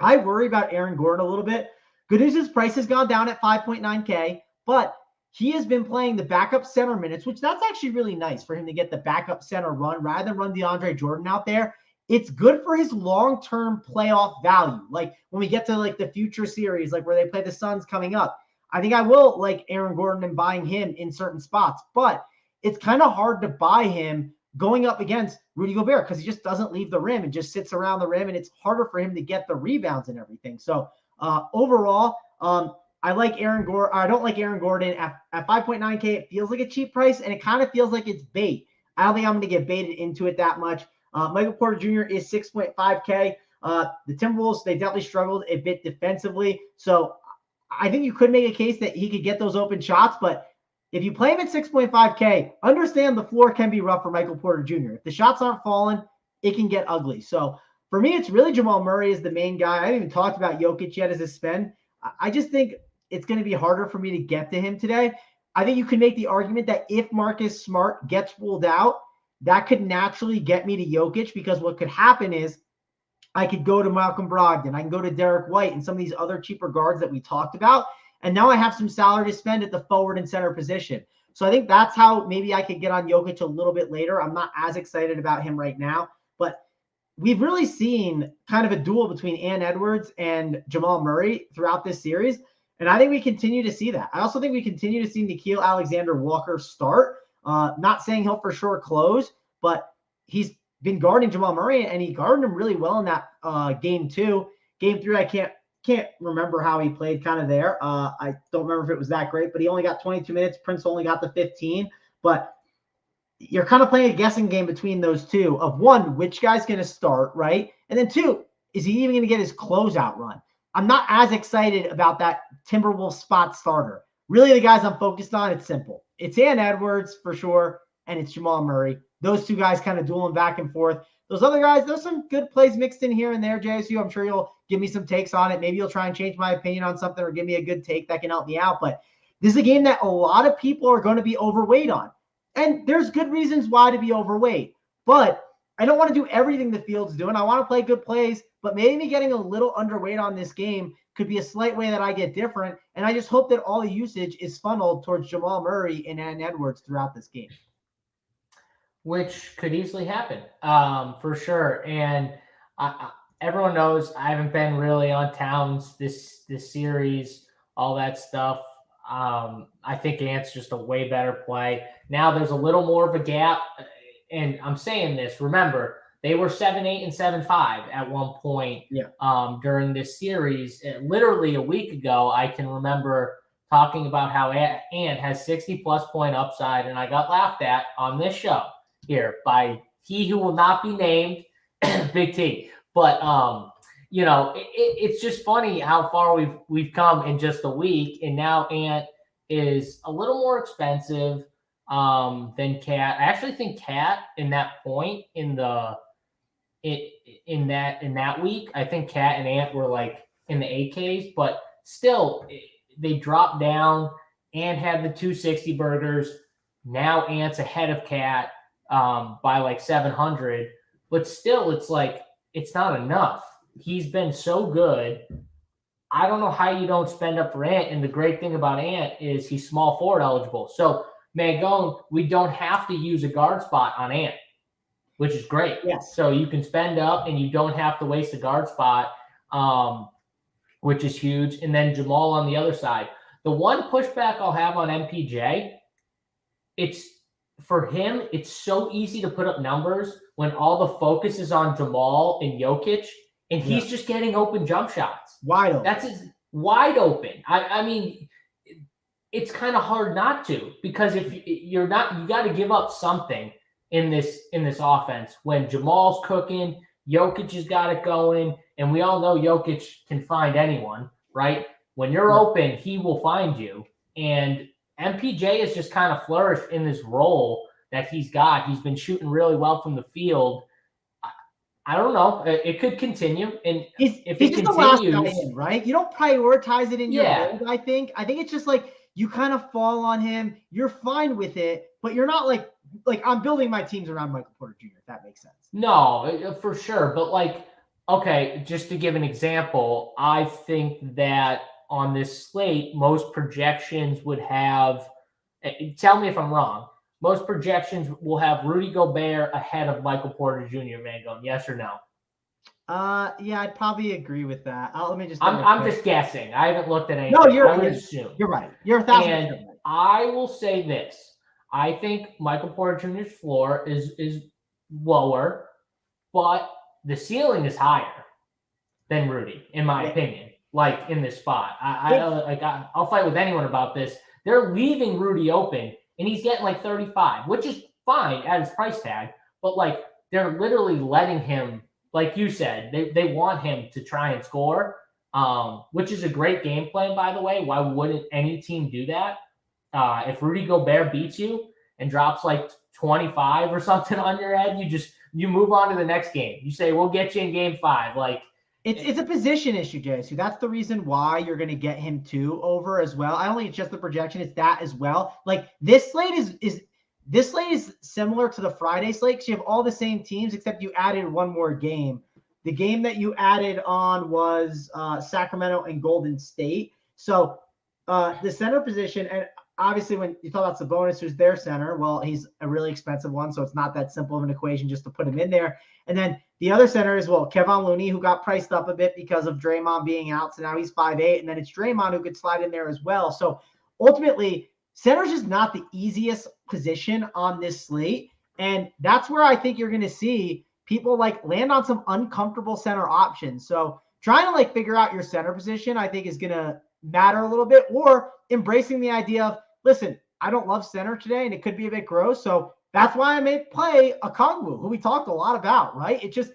B: I worry about Aaron Gordon a little bit. Good news, his price has gone down at 5.9K, but he has been playing the backup center minutes, which that's actually really nice for him to get the backup center run rather than run DeAndre Jordan out there. It's good for his long-term playoff value. Like when we get to like the future series, like where they play the Suns coming up, I think I will like Aaron Gordon and buying him in certain spots, but it's kind of hard to buy him going up against Rudy Gobert because he just doesn't leave the rim and just sits around the rim, and it's harder for him to get the rebounds and everything. So overall, I like Aaron Gordon. I don't like Aaron Gordon at 5.9K. It feels like a cheap price, and it kind of feels like it's bait. I don't think I'm going to get baited into it that much. Michael Porter Jr. is 6.5K. The Timberwolves, they definitely struggled a bit defensively. So I think you could make a case that he could get those open shots, but if you play him at 6.5K, understand the floor can be rough for Michael Porter Jr. If the shots aren't falling, it can get ugly. So for me, it's really Jamal Murray is the main guy. I haven't even talked about Jokic yet as a spend. I just think it's going to be harder for me to get to him today. I think you can make the argument that if Marcus Smart gets ruled out, that could naturally get me to Jokic, because what could happen is I could go to Malcolm Brogdon, I can go to Derek White and some of these other cheaper guards that we talked about, and now I have some salary to spend at the forward and center position. So I think that's how maybe I could get on Jokic a little bit later. I'm not as excited about him right now, but we've really seen kind of a duel between Ant Edwards and Jamal Murray throughout this series. And I think we continue to see that. I also think we continue to see Nickeil Alexander-Walker start. Not saying he'll for sure close, but he's been guarding Jamal Murray, and he guarded him really well in that game 2. Game 3, I can't remember how he played kind of there. I don't remember if it was that great, but he only got 22 minutes. Prince only got the 15. But you're kind of playing a guessing game between those two of, one, which guy's going to start, right? And then 2, is he even going to get his closeout run? I'm not as excited about that Timberwolves spot starter. Really, the guys I'm focused on, it's simple. It's Ant Edwards for sure, and it's Jamal Murray. Those two guys kind of dueling back and forth. Those other guys, there's some good plays mixed in here and there, JSU. I'm sure you'll give me some takes on it. Maybe you'll try and change my opinion on something or give me a good take that can help me out. But this is a game that a lot of people are going to be overweight on. And there's good reasons why to be overweight. But I don't want to do everything the field's doing. I want to play good plays, but maybe me getting a little underweight on this game could be a slight way that I get different. And I just hope that all the usage is funneled towards Jamal Murray and Ant Edwards throughout this game.
A: Which could easily happen, for sure. And everyone knows I haven't been really on Towns this series, all that stuff. I think Ant's just a way better play. Now there's a little more of a gap, and I'm saying this, remember, they were 7-8 and 7-5 at one point during this series. Literally a week ago, I can remember talking about how Ant has 60-plus point upside, and I got laughed at on this show here by he who will not be named, Big T. But it's just funny how far we've come in just a week, and now Ant is a little more expensive than Cat. I actually think Cat in that point in that week, I think Cat and Ant were like in the 8Ks, but still they dropped down. Ant had the 260 burgers. Now Ant's ahead of Cat by like 700, but still it's like it's not enough. He's been so good. I don't know how you don't spend up for Ant. And the great thing about Ant is he's small forward eligible. So Mangone, we don't have to use a guard spot on Ant, which is great.
B: Yes.
A: So you can spend up and you don't have to waste a guard spot, which is huge. And then Jamal on the other side. The one pushback I'll have on MPJ, for him, it's so easy to put up numbers when all the focus is on Jamal and Jokic, and he's just getting open jump shots.
B: Wide open.
A: That's wide open. I mean, it's kind of hard not to, because if you're not, you got to give up something in this offense. When Jamal's cooking, Jokic has got it going, and we all know Jokic can find anyone, right? When you're open, he will find you. And MPJ has just kind of flourished in this role that he's got. He's been shooting really well from the field. I don't know. It could continue. And if it continues, the last guy in,
B: right? You don't prioritize it in your build, I think. I think it's just like you kind of fall on him. You're fine with it, but you're not like I'm building my teams around Michael Porter Jr., if that makes sense.
A: No, for sure. But okay, just to give an example, I think that on this slate, most projections would have, tell me if I'm wrong, most projections will have Rudy Gobert ahead of Michael Porter Jr., Mangone. Yes or no?
B: Yeah, I'd probably agree with that. Let me just.
A: I'm just guessing. I haven't looked at anything.
B: No,
A: I would assume.
B: You're right. You're 1,000% right.
A: I will say this. I think Michael Porter Jr.'s floor is lower, but the ceiling is higher than Rudy, in my opinion. Like in this spot, I'll fight with anyone about this. They're leaving Rudy open, and he's getting like 35, which is fine at his price tag. But they're literally letting him, like you said, they want him to try and score, which is a great game plan, by the way. Why wouldn't any team do that? If Rudy Gobert beats you and drops like 25 or something on your head, you move on to the next game. You say, we'll get you in game 5.
B: It's a position issue, JSU. That's the reason why you're going to get him 2 over as well. I don't think it's just the projection; it's that as well. This slate is similar to the Friday slate because you have all the same teams except you added one more game. The game that you added on was Sacramento and Golden State. So the center position, and obviously when you talk about Sabonis, who's their center, well, he's a really expensive one, so it's not that simple of an equation just to put him in there. And then the other center is, well, Kevon Looney, who got priced up a bit because of Draymond being out, so now he's 5'8", and then it's Draymond who could slide in there as well. So ultimately, center's just not the easiest position on this slate, and that's where I think you're going to see people like land on some uncomfortable center options. So trying to like figure out your center position, I think is going to matter a little bit, or embracing the idea of, listen, I don't love center today and it could be a bit gross. So that's why I may play a Kongwu, who we talked a lot about, right? It just,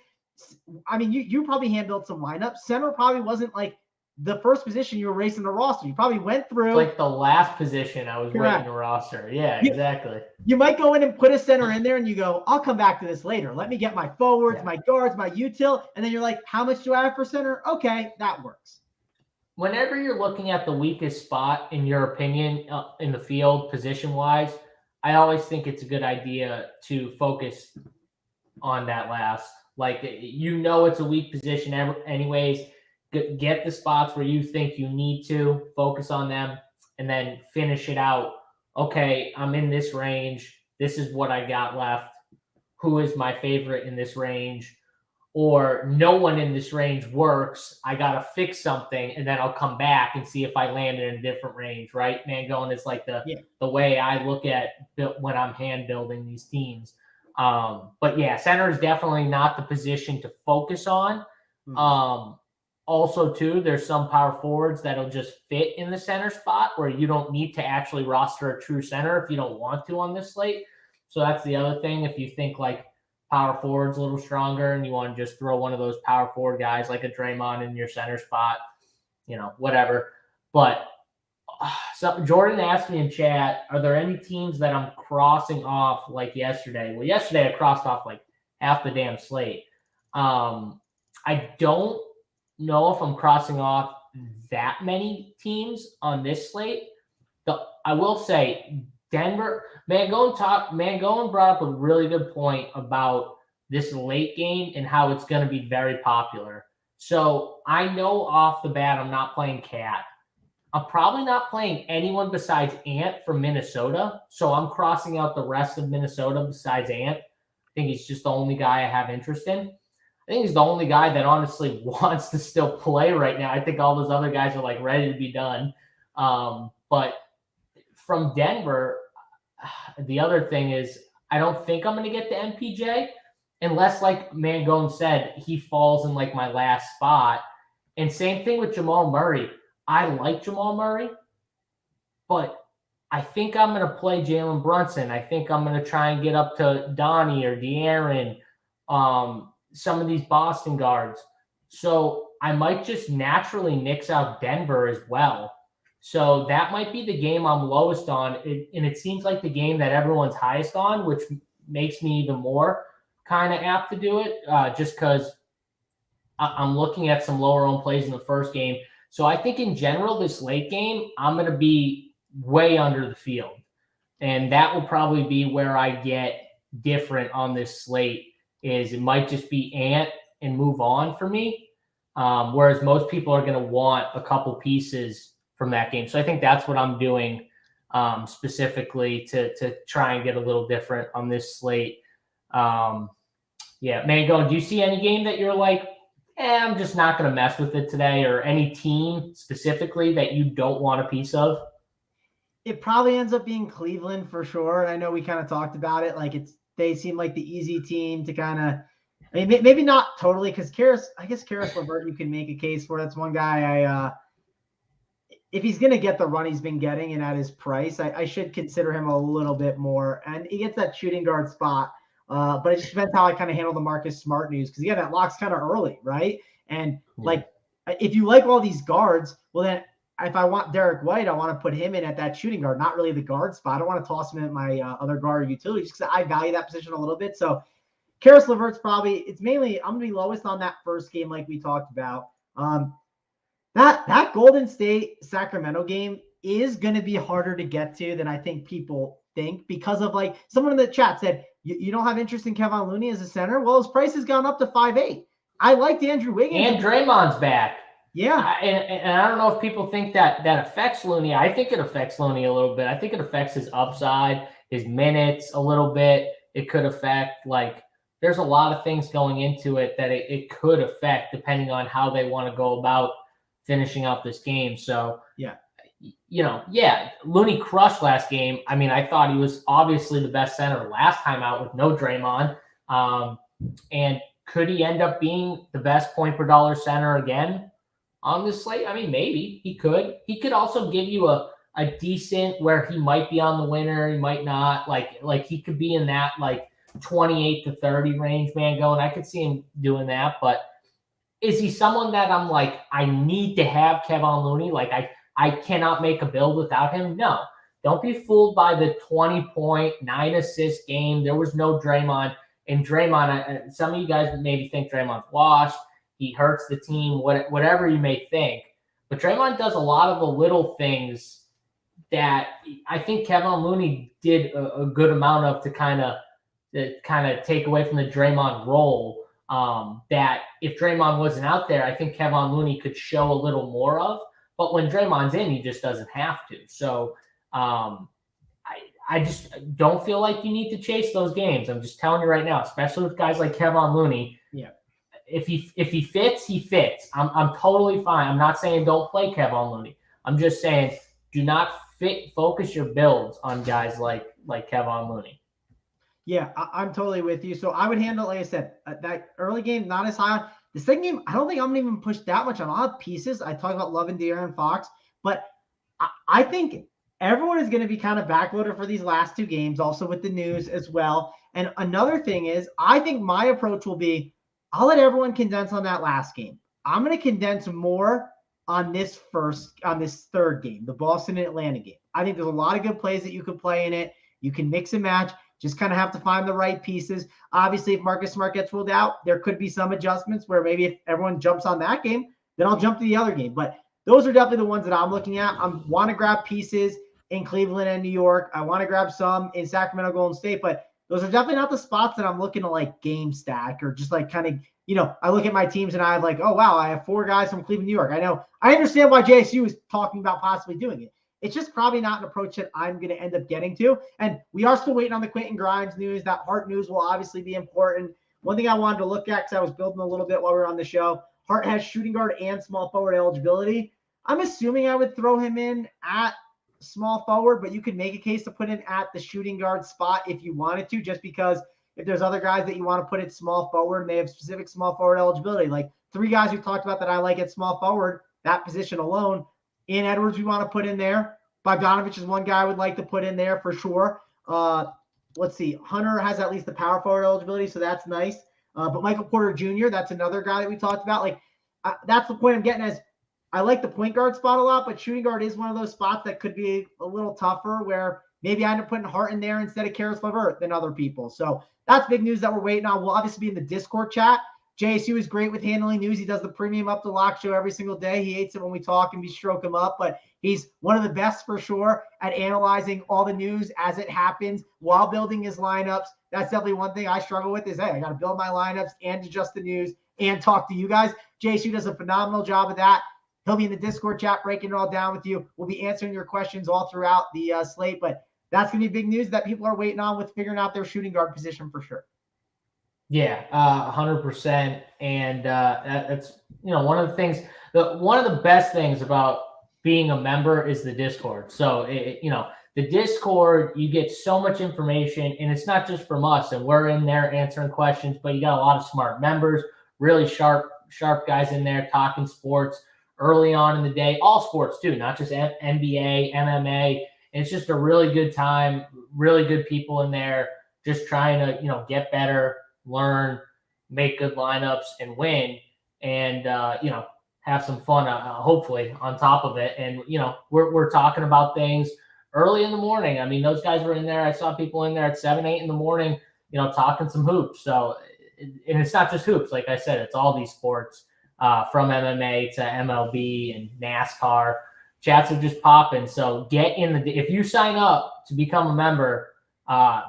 B: I mean, you probably hand-built some lineups. Center probably wasn't like the first position you were racing the roster. You probably went through.
A: It's like the last position I was rating the roster. Yeah, exactly.
B: You might go in and put a center in there and you go, I'll come back to this later. Let me get my forwards, my guards, my util. And then you're like, how much do I have for center? Okay, that works.
A: Whenever you're looking at the weakest spot, in your opinion, in the field, position-wise, I always think it's a good idea to focus on that last. Like, it's a weak position anyways. Get the spots where you think you need to, focus on them, and then finish it out. Okay, I'm in this range. This is what I got left. Who is my favorite in this range? Or no one in this range works. I got to fix something, and then I'll come back and see if I land in a different range, right? Mangone is like the way I look at when I'm hand building these teams. But yeah, center is definitely not the position to focus on. Also, too, there's some power forwards that'll just fit in the center spot where you don't need to actually roster a true center if you don't want to on this slate. So that's the other thing. If you think like power forward's a little stronger and you want to just throw one of those power forward guys like a Draymond in your center spot, whatever. But so Jordan asked me in chat, are there any teams that I'm crossing off like yesterday? Well, yesterday I crossed off like half the damn slate. I don't know if I'm crossing off that many teams on this slate. I will say Denver, Mangone brought up a really good point about this late game and how it's going to be very popular. So I know off the bat I'm not playing Cat. I'm probably not playing anyone besides Ant from Minnesota. So I'm crossing out the rest of Minnesota besides Ant. I think he's just the only guy I have interest in. I think he's the only guy that honestly wants to still play right now. I think all those other guys are like ready to be done. But from Denver, the other thing is I don't think I'm going to get the MPJ unless, like Mangone said, he falls in like my last spot. And same thing with Jamal Murray. I like Jamal Murray, but I think I'm going to play Jalen Brunson. I think I'm going to try and get up to Donnie or De'Aaron, some of these Boston guards. So I might just naturally nix out Denver as well. So that might be the game I'm lowest on. And it seems like the game that everyone's highest on, which makes me even more kind of apt to do it, just because I'm looking at some lower owned plays in the first game. So I think in general, this late game, I'm going to be way under the field. And that will probably be where I get different on this slate. Is it might just be Ant and move on for me, whereas most people are going to want a couple pieces from that game. So I think that's what I'm doing specifically to try and get a little different on this slate. Mangone, do you see any game that you're like, I'm just not going to mess with it today, or any team specifically that you don't want a piece of?
B: It probably ends up being Cleveland for sure. And I know we kind of talked about it. Like they seem like the easy team to kind of, I mean, maybe not totally, because Karis LeVert, you can make a case for. That's one guy if he's going to get the run he's been getting and at his price, I should consider him a little bit more. And he gets that shooting guard spot. But it just depends how I kind of handle the Marcus Smart news, because that lock's kind of early, right? And like, if you like all these guards, well then if I want Derek White, I want to put him in at that shooting guard, not really the guard spot. I don't want to toss him in at my other guard or utility, just because I value that position a little bit. So Karis LeVert's it's mainly, I'm going to be lowest on that first game like we talked about. That Golden State Sacramento game is going to be harder to get to than I think people think, because of like someone in the chat said, you don't have interest in Kevon Looney as a center? Well, his price has gone up to 5'8". I liked Andrew Wiggins.
A: And Draymond's back.
B: Yeah.
A: And I don't know if people think that affects Looney. I think it affects Looney a little bit. I think it affects his upside, his minutes a little bit. It could affect, like, there's a lot of things going into it that it could affect depending on how they want to go about finishing out this game. So,
B: yeah,
A: Looney crushed last game. I mean, I thought he was obviously the best center last time out with no Draymond. And could he end up being the best point per dollar center again on this slate? I mean, maybe he could. He could also give you a decent where he might be on the winner, he might not. Like he could be in that like 28 to 30 range, Mangone. I could see him doing that. But is he someone that I'm like, I need to have Kevon Looney? Like I cannot make a build without him? No. Don't be fooled by the 20-point, 9-assist game. There was no Draymond. And Draymond, some of you guys maybe think Draymond's washed. He hurts the team, whatever you may think. But Draymond does a lot of the little things that I think Kevon Looney did a good amount of to kind of take away from the Draymond role. That if Draymond wasn't out there, I think Kevon Looney could show a little more of. But when Draymond's in, he just doesn't have to. So I just don't feel like you need to chase those games. I'm just telling you right now, especially with guys like Kevon Looney.
B: Yeah.
A: If he fits, he fits. I'm totally fine. I'm not saying don't play Kevon Looney. I'm just saying do not focus your builds on guys like Kevon Looney.
B: Yeah, I'm totally with you. So I would handle, like I said, that early game, not as high on. The second game, I don't think I'm going to even push that much on. I'll have pieces. I talked about Love and De'Aaron Fox, but I think everyone is going to be kind of backloaded for these last two games, also with the news as well. And another thing is, I think my approach will be, I'll let everyone condense on that last game. I'm going to condense more on this third game, the Boston and Atlanta game. I think there's a lot of good plays that you could play in it. You can mix and match. Just kind of have to find the right pieces. Obviously, if Marcus Smart gets ruled out, there could be some adjustments where maybe if everyone jumps on that game, then I'll jump to the other game. But those are definitely the ones that I'm looking at. I want to grab pieces in Cleveland and New York. I want to grab some in Sacramento, Golden State, but those are definitely not the spots that I'm looking to like game stack or just like kind of, I look at my teams and I have like, oh, wow, I have 4 guys from Cleveland, New York. I understand why JSU is talking about possibly doing it. It's just probably not an approach that I'm going to end up getting to. And we are still waiting on the Quentin Grimes news. That Hart news will obviously be important. One thing I wanted to look at, because I was building a little bit while we were on the show, Hart has shooting guard and small forward eligibility. I'm assuming I would throw him in at small forward, but you could make a case to put him at the shooting guard spot if you wanted to, just because if there's other guys that you want to put at small forward and they have specific small forward eligibility, like 3 guys we talked about that I like at small forward, that position alone. Ian Edwards, we want to put in there. Bogdanovich is one guy I would like to put in there for sure. Let's see. Hunter has at least the power forward eligibility, so that's nice. But Michael Porter Jr., that's another guy that we talked about. Like, that's the point I'm getting as I like the point guard spot a lot, but shooting guard is one of those spots that could be a little tougher where maybe I end up putting Hart in there instead of Karis LeVert than other people. So that's big news that we're waiting on. We'll obviously be in the Discord chat. JSU is great with handling news. He does the premium up the lock show every single day. He hates it when we talk and we stroke him up, but he's one of the best for sure at analyzing all the news as it happens while building his lineups. That's definitely one thing I struggle with is, hey, I got to build my lineups and adjust the news and talk to you guys. JSU does a phenomenal job of that. He'll be in the Discord chat breaking it all down with you. We'll be answering your questions all throughout the slate, but that's going to be big news that people are waiting on with figuring out their shooting guard position for sure.
A: Yeah, 100%. And that's, one of the things, one of the best things about being a member is the Discord. So, the Discord, you get so much information, and it's not just from us, and we're in there answering questions, but you got a lot of smart members, really sharp guys in there talking sports early on in the day, all sports too, not just NBA, MMA. And it's just a really good time, really good people in there just trying to, get better, learn, make good lineups, and win, and have some fun, hopefully, on top of it. And we're talking about things early in the morning. I mean, those guys were in there. I saw people in there at 7, 8 in the morning, talking some hoops. So, and it's not just hoops, like I said, it's all these sports, from MMA to MLB and NASCAR. Chats are just popping. So get in if you sign up to become a member,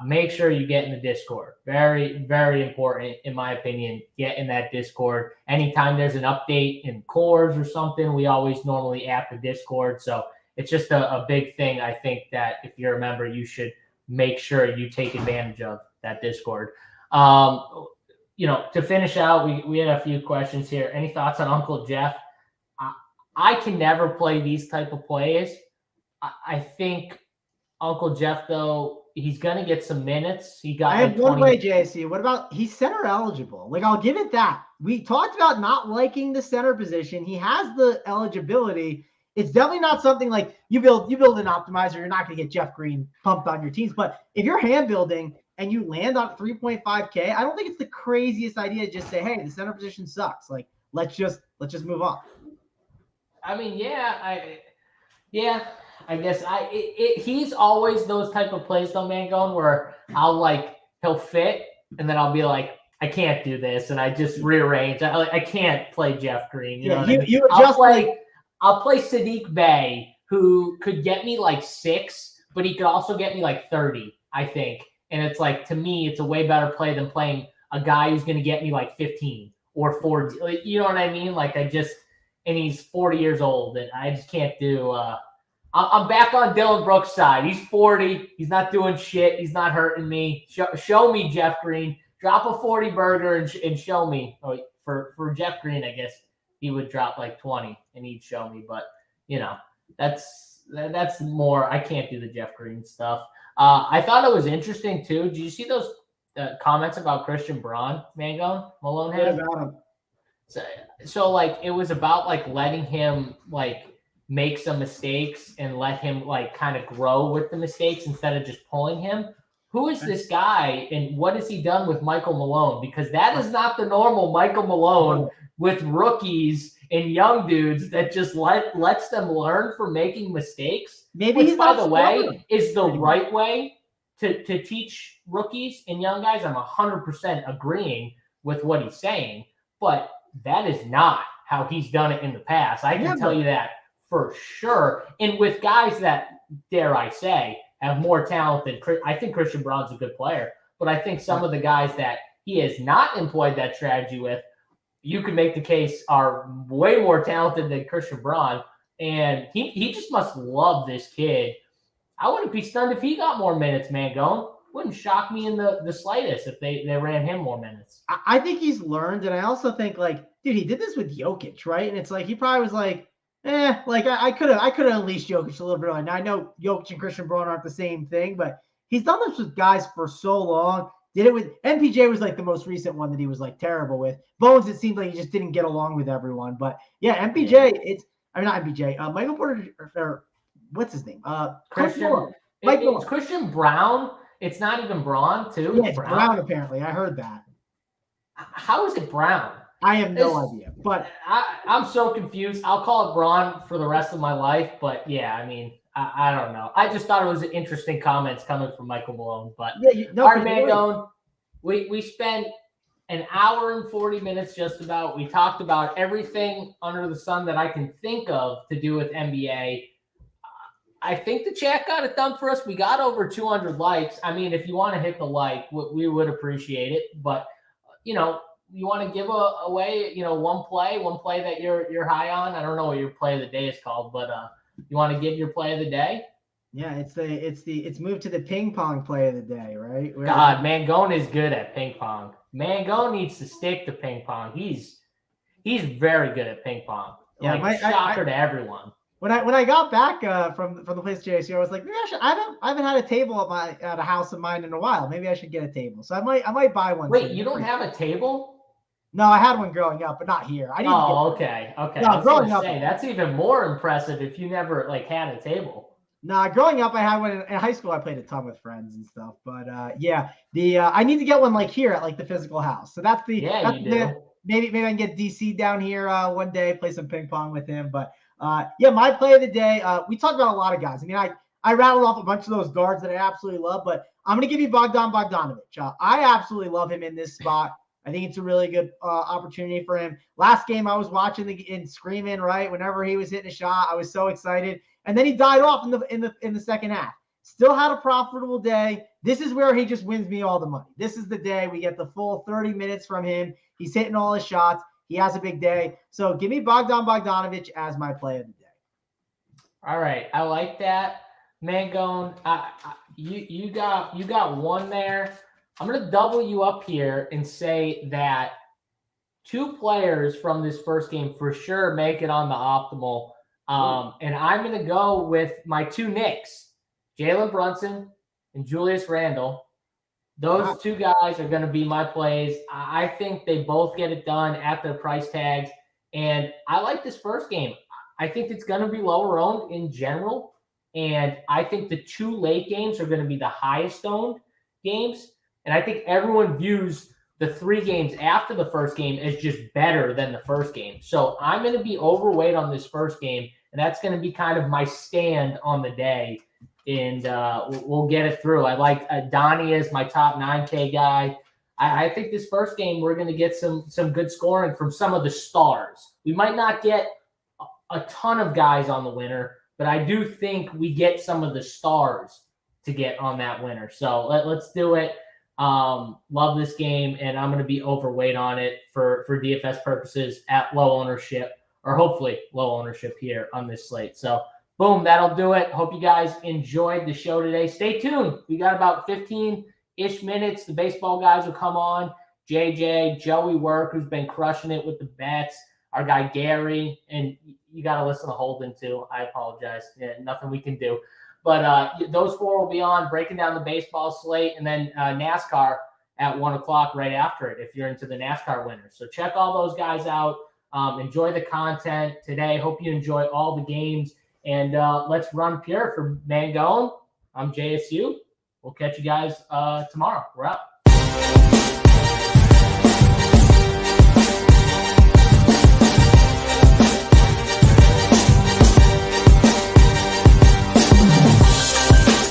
A: make sure you get in the Discord. Very, very important, in my opinion. Get in that Discord. Anytime there's an update in cores or something, we always normally add the Discord. So it's just a big thing. I think that if you're a member, you should make sure you take advantage of that Discord. To finish out, we had a few questions here. Any thoughts on Uncle Jeff? I can never play these type of plays. I think Uncle Jeff, though, he's going to get some minutes. I
B: have one way, JC. What about he's center eligible? Like, I'll give it that. We talked about not liking the center position. He has the eligibility. It's definitely not something like you build an optimizer. You're not going to get Jeff Green pumped on your teams. But if you're hand building and you land on 3.5K, I don't think it's the craziest idea to just say, hey, the center position sucks. Like, let's just move on.
A: I mean, I guess he's always those type of plays though, Mangone, where he'll fit and then I'll be like, I can't do this, and I just rearrange. I can't play Jeff Green. You know what I mean? I'll play Sadiq Bey, who could get me like 6, but he could also get me like 30, I think. And it's like, to me, it's a way better play than playing a guy who's going to get me like 15 or 40. Like, you know what I mean? Like, and he's 40 years old, and I just can't do. I'm back on Dylan Brooks' side. He's 40. He's not doing shit. He's not hurting me. Show me Jeff Green. Drop a 40 burger and show me. Oh, for Jeff Green, I guess he would drop like 20 and he'd show me. But, that's more. I can't do the Jeff Green stuff. I thought it was interesting, too. Did you see those comments about Christian Braun, Mangone? Malone had? So like, it was about, like, letting him, like, make some mistakes and let him, like, kind of grow with the mistakes instead of just pulling him. Who is this guy, and what has he done with Michael Malone? Because that is not the normal Michael Malone with rookies and young dudes that just lets them learn from making mistakes.
B: Maybe
A: which, by the way, is the right way to teach rookies and young guys. I'm 100% agreeing with what he's saying, but that is not how he's done it in the past. I can tell you that for sure. And with guys that, dare I say, have more talent than I think Christian Braun's a good player, but I think some of the guys that he has not employed that strategy with, you could make the case are way more talented than Christian Braun. And he just must love this kid. I wouldn't be stunned if he got more minutes, Mangone. Wouldn't shock me in the slightest if they ran him more minutes.
B: I think he's learned, and I also think, like, dude, he did this with Jokic, right? And it's like he probably was like, I could have unleashed Jokic a little bit earlier. Now I know Jokic and Christian Braun aren't the same thing, but he's done this with guys for so long. Did it with MPJ was like the most recent one that he was like terrible with. Bones, it seemed like he just didn't get along with everyone. But yeah, MPJ, not MPJ. Michael Porter, or what's his name?
A: Christian. It's Christian Braun. It's not even Braun, too.
B: Yeah, it's Brown, apparently. I heard that.
A: How is it Brown?
B: I have no idea, but
A: I'm so confused. I'll call it Braun for the rest of my life, but yeah, I mean, I don't know. I just thought it was interesting comments coming from Michael Malone, but all right, Mangone, we spent an hour and 40 minutes just about. We talked about everything under the sun that I can think of to do with NBA. I think the chat got it done for us. We got over 200 likes. I mean, if you want to hit the like, we would appreciate it, but you want to give away, one play that you're high on. I don't know what your play of the day is called, but you want to give your play of the day?
B: Yeah, it's moved to the ping pong play of the day, right?
A: God, Mangone is good at ping pong. Mangone needs to stick to ping pong. He's very good at ping pong. Yeah, shocker to everyone.
B: When I got back from the place JSU, I was like, maybe I haven't had a table at a house of mine in a while. Maybe I should get a table. So I might buy one.
A: Wait, you don't have a table?
B: No, I had one growing up, but not here.
A: Okay.
B: No, growing up,
A: that's even more impressive if you never had a table.
B: Nah, growing up, I had one in high school. I played a ton with friends and stuff, but I need to get one like here at the physical house. So that's the maybe I can get DC down here one day, play some ping pong with him. But my play of the day. We talked about a lot of guys. I mean, I rattled off a bunch of those guards that I absolutely love, but I'm going to give you Bogdan Bogdanovic. I absolutely love him in this spot. I think it's a really good opportunity for him. Last game I was watching and screaming, right? Whenever he was hitting a shot, I was so excited. And then he died off in the second half. Still had a profitable day. This is where he just wins me all the money. This is the day we get the full 30 minutes from him. He's hitting all his shots. He has a big day. So give me Bogdan Bogdanovic as my play of the day.
A: All right. I like that. Mangone, you got one there. I'm going to double you up here and say that 2 players from this first game for sure make it on the optimal. And I'm going to go with my 2 Knicks, Jalen Brunson and Julius Randle. Those 2 guys are going to be my plays. I think they both get it done at their price tags. And I like this first game. I think it's going to be lower owned in general. And I think the 2 late games are going to be the highest owned games. And I think everyone views the 3 games after the first game as just better than the first game. So I'm going to be overweight on this first game. And that's going to be kind of my stand on the day. And we'll get it through. I like Donnie as my top 9K guy. I think this first game we're going to get some good scoring from some of the stars. We might not get a ton of guys on the winner, but I do think we get some of the stars to get on that winner. So let's do it. Love this game, and I'm going to be overweight on it for DFS purposes at low ownership, or hopefully low ownership here on this slate. So boom, that'll do it. Hope you guys enjoyed the show today. Stay tuned. We got about 15-ish minutes. The baseball guys will come on. JJ, Joey Work, who's been crushing it with the bets. Our guy Gary, and you got to listen to Holden too. I apologize. Yeah, nothing we can do. But those 4 will be on, breaking down the baseball slate, and then NASCAR at 1 o'clock right after it if you're into the NASCAR winners. So check all those guys out. Enjoy the content today. Hope you enjoy all the games. And let's run pure for Mangone. I'm JSU. We'll catch you guys tomorrow. We're out.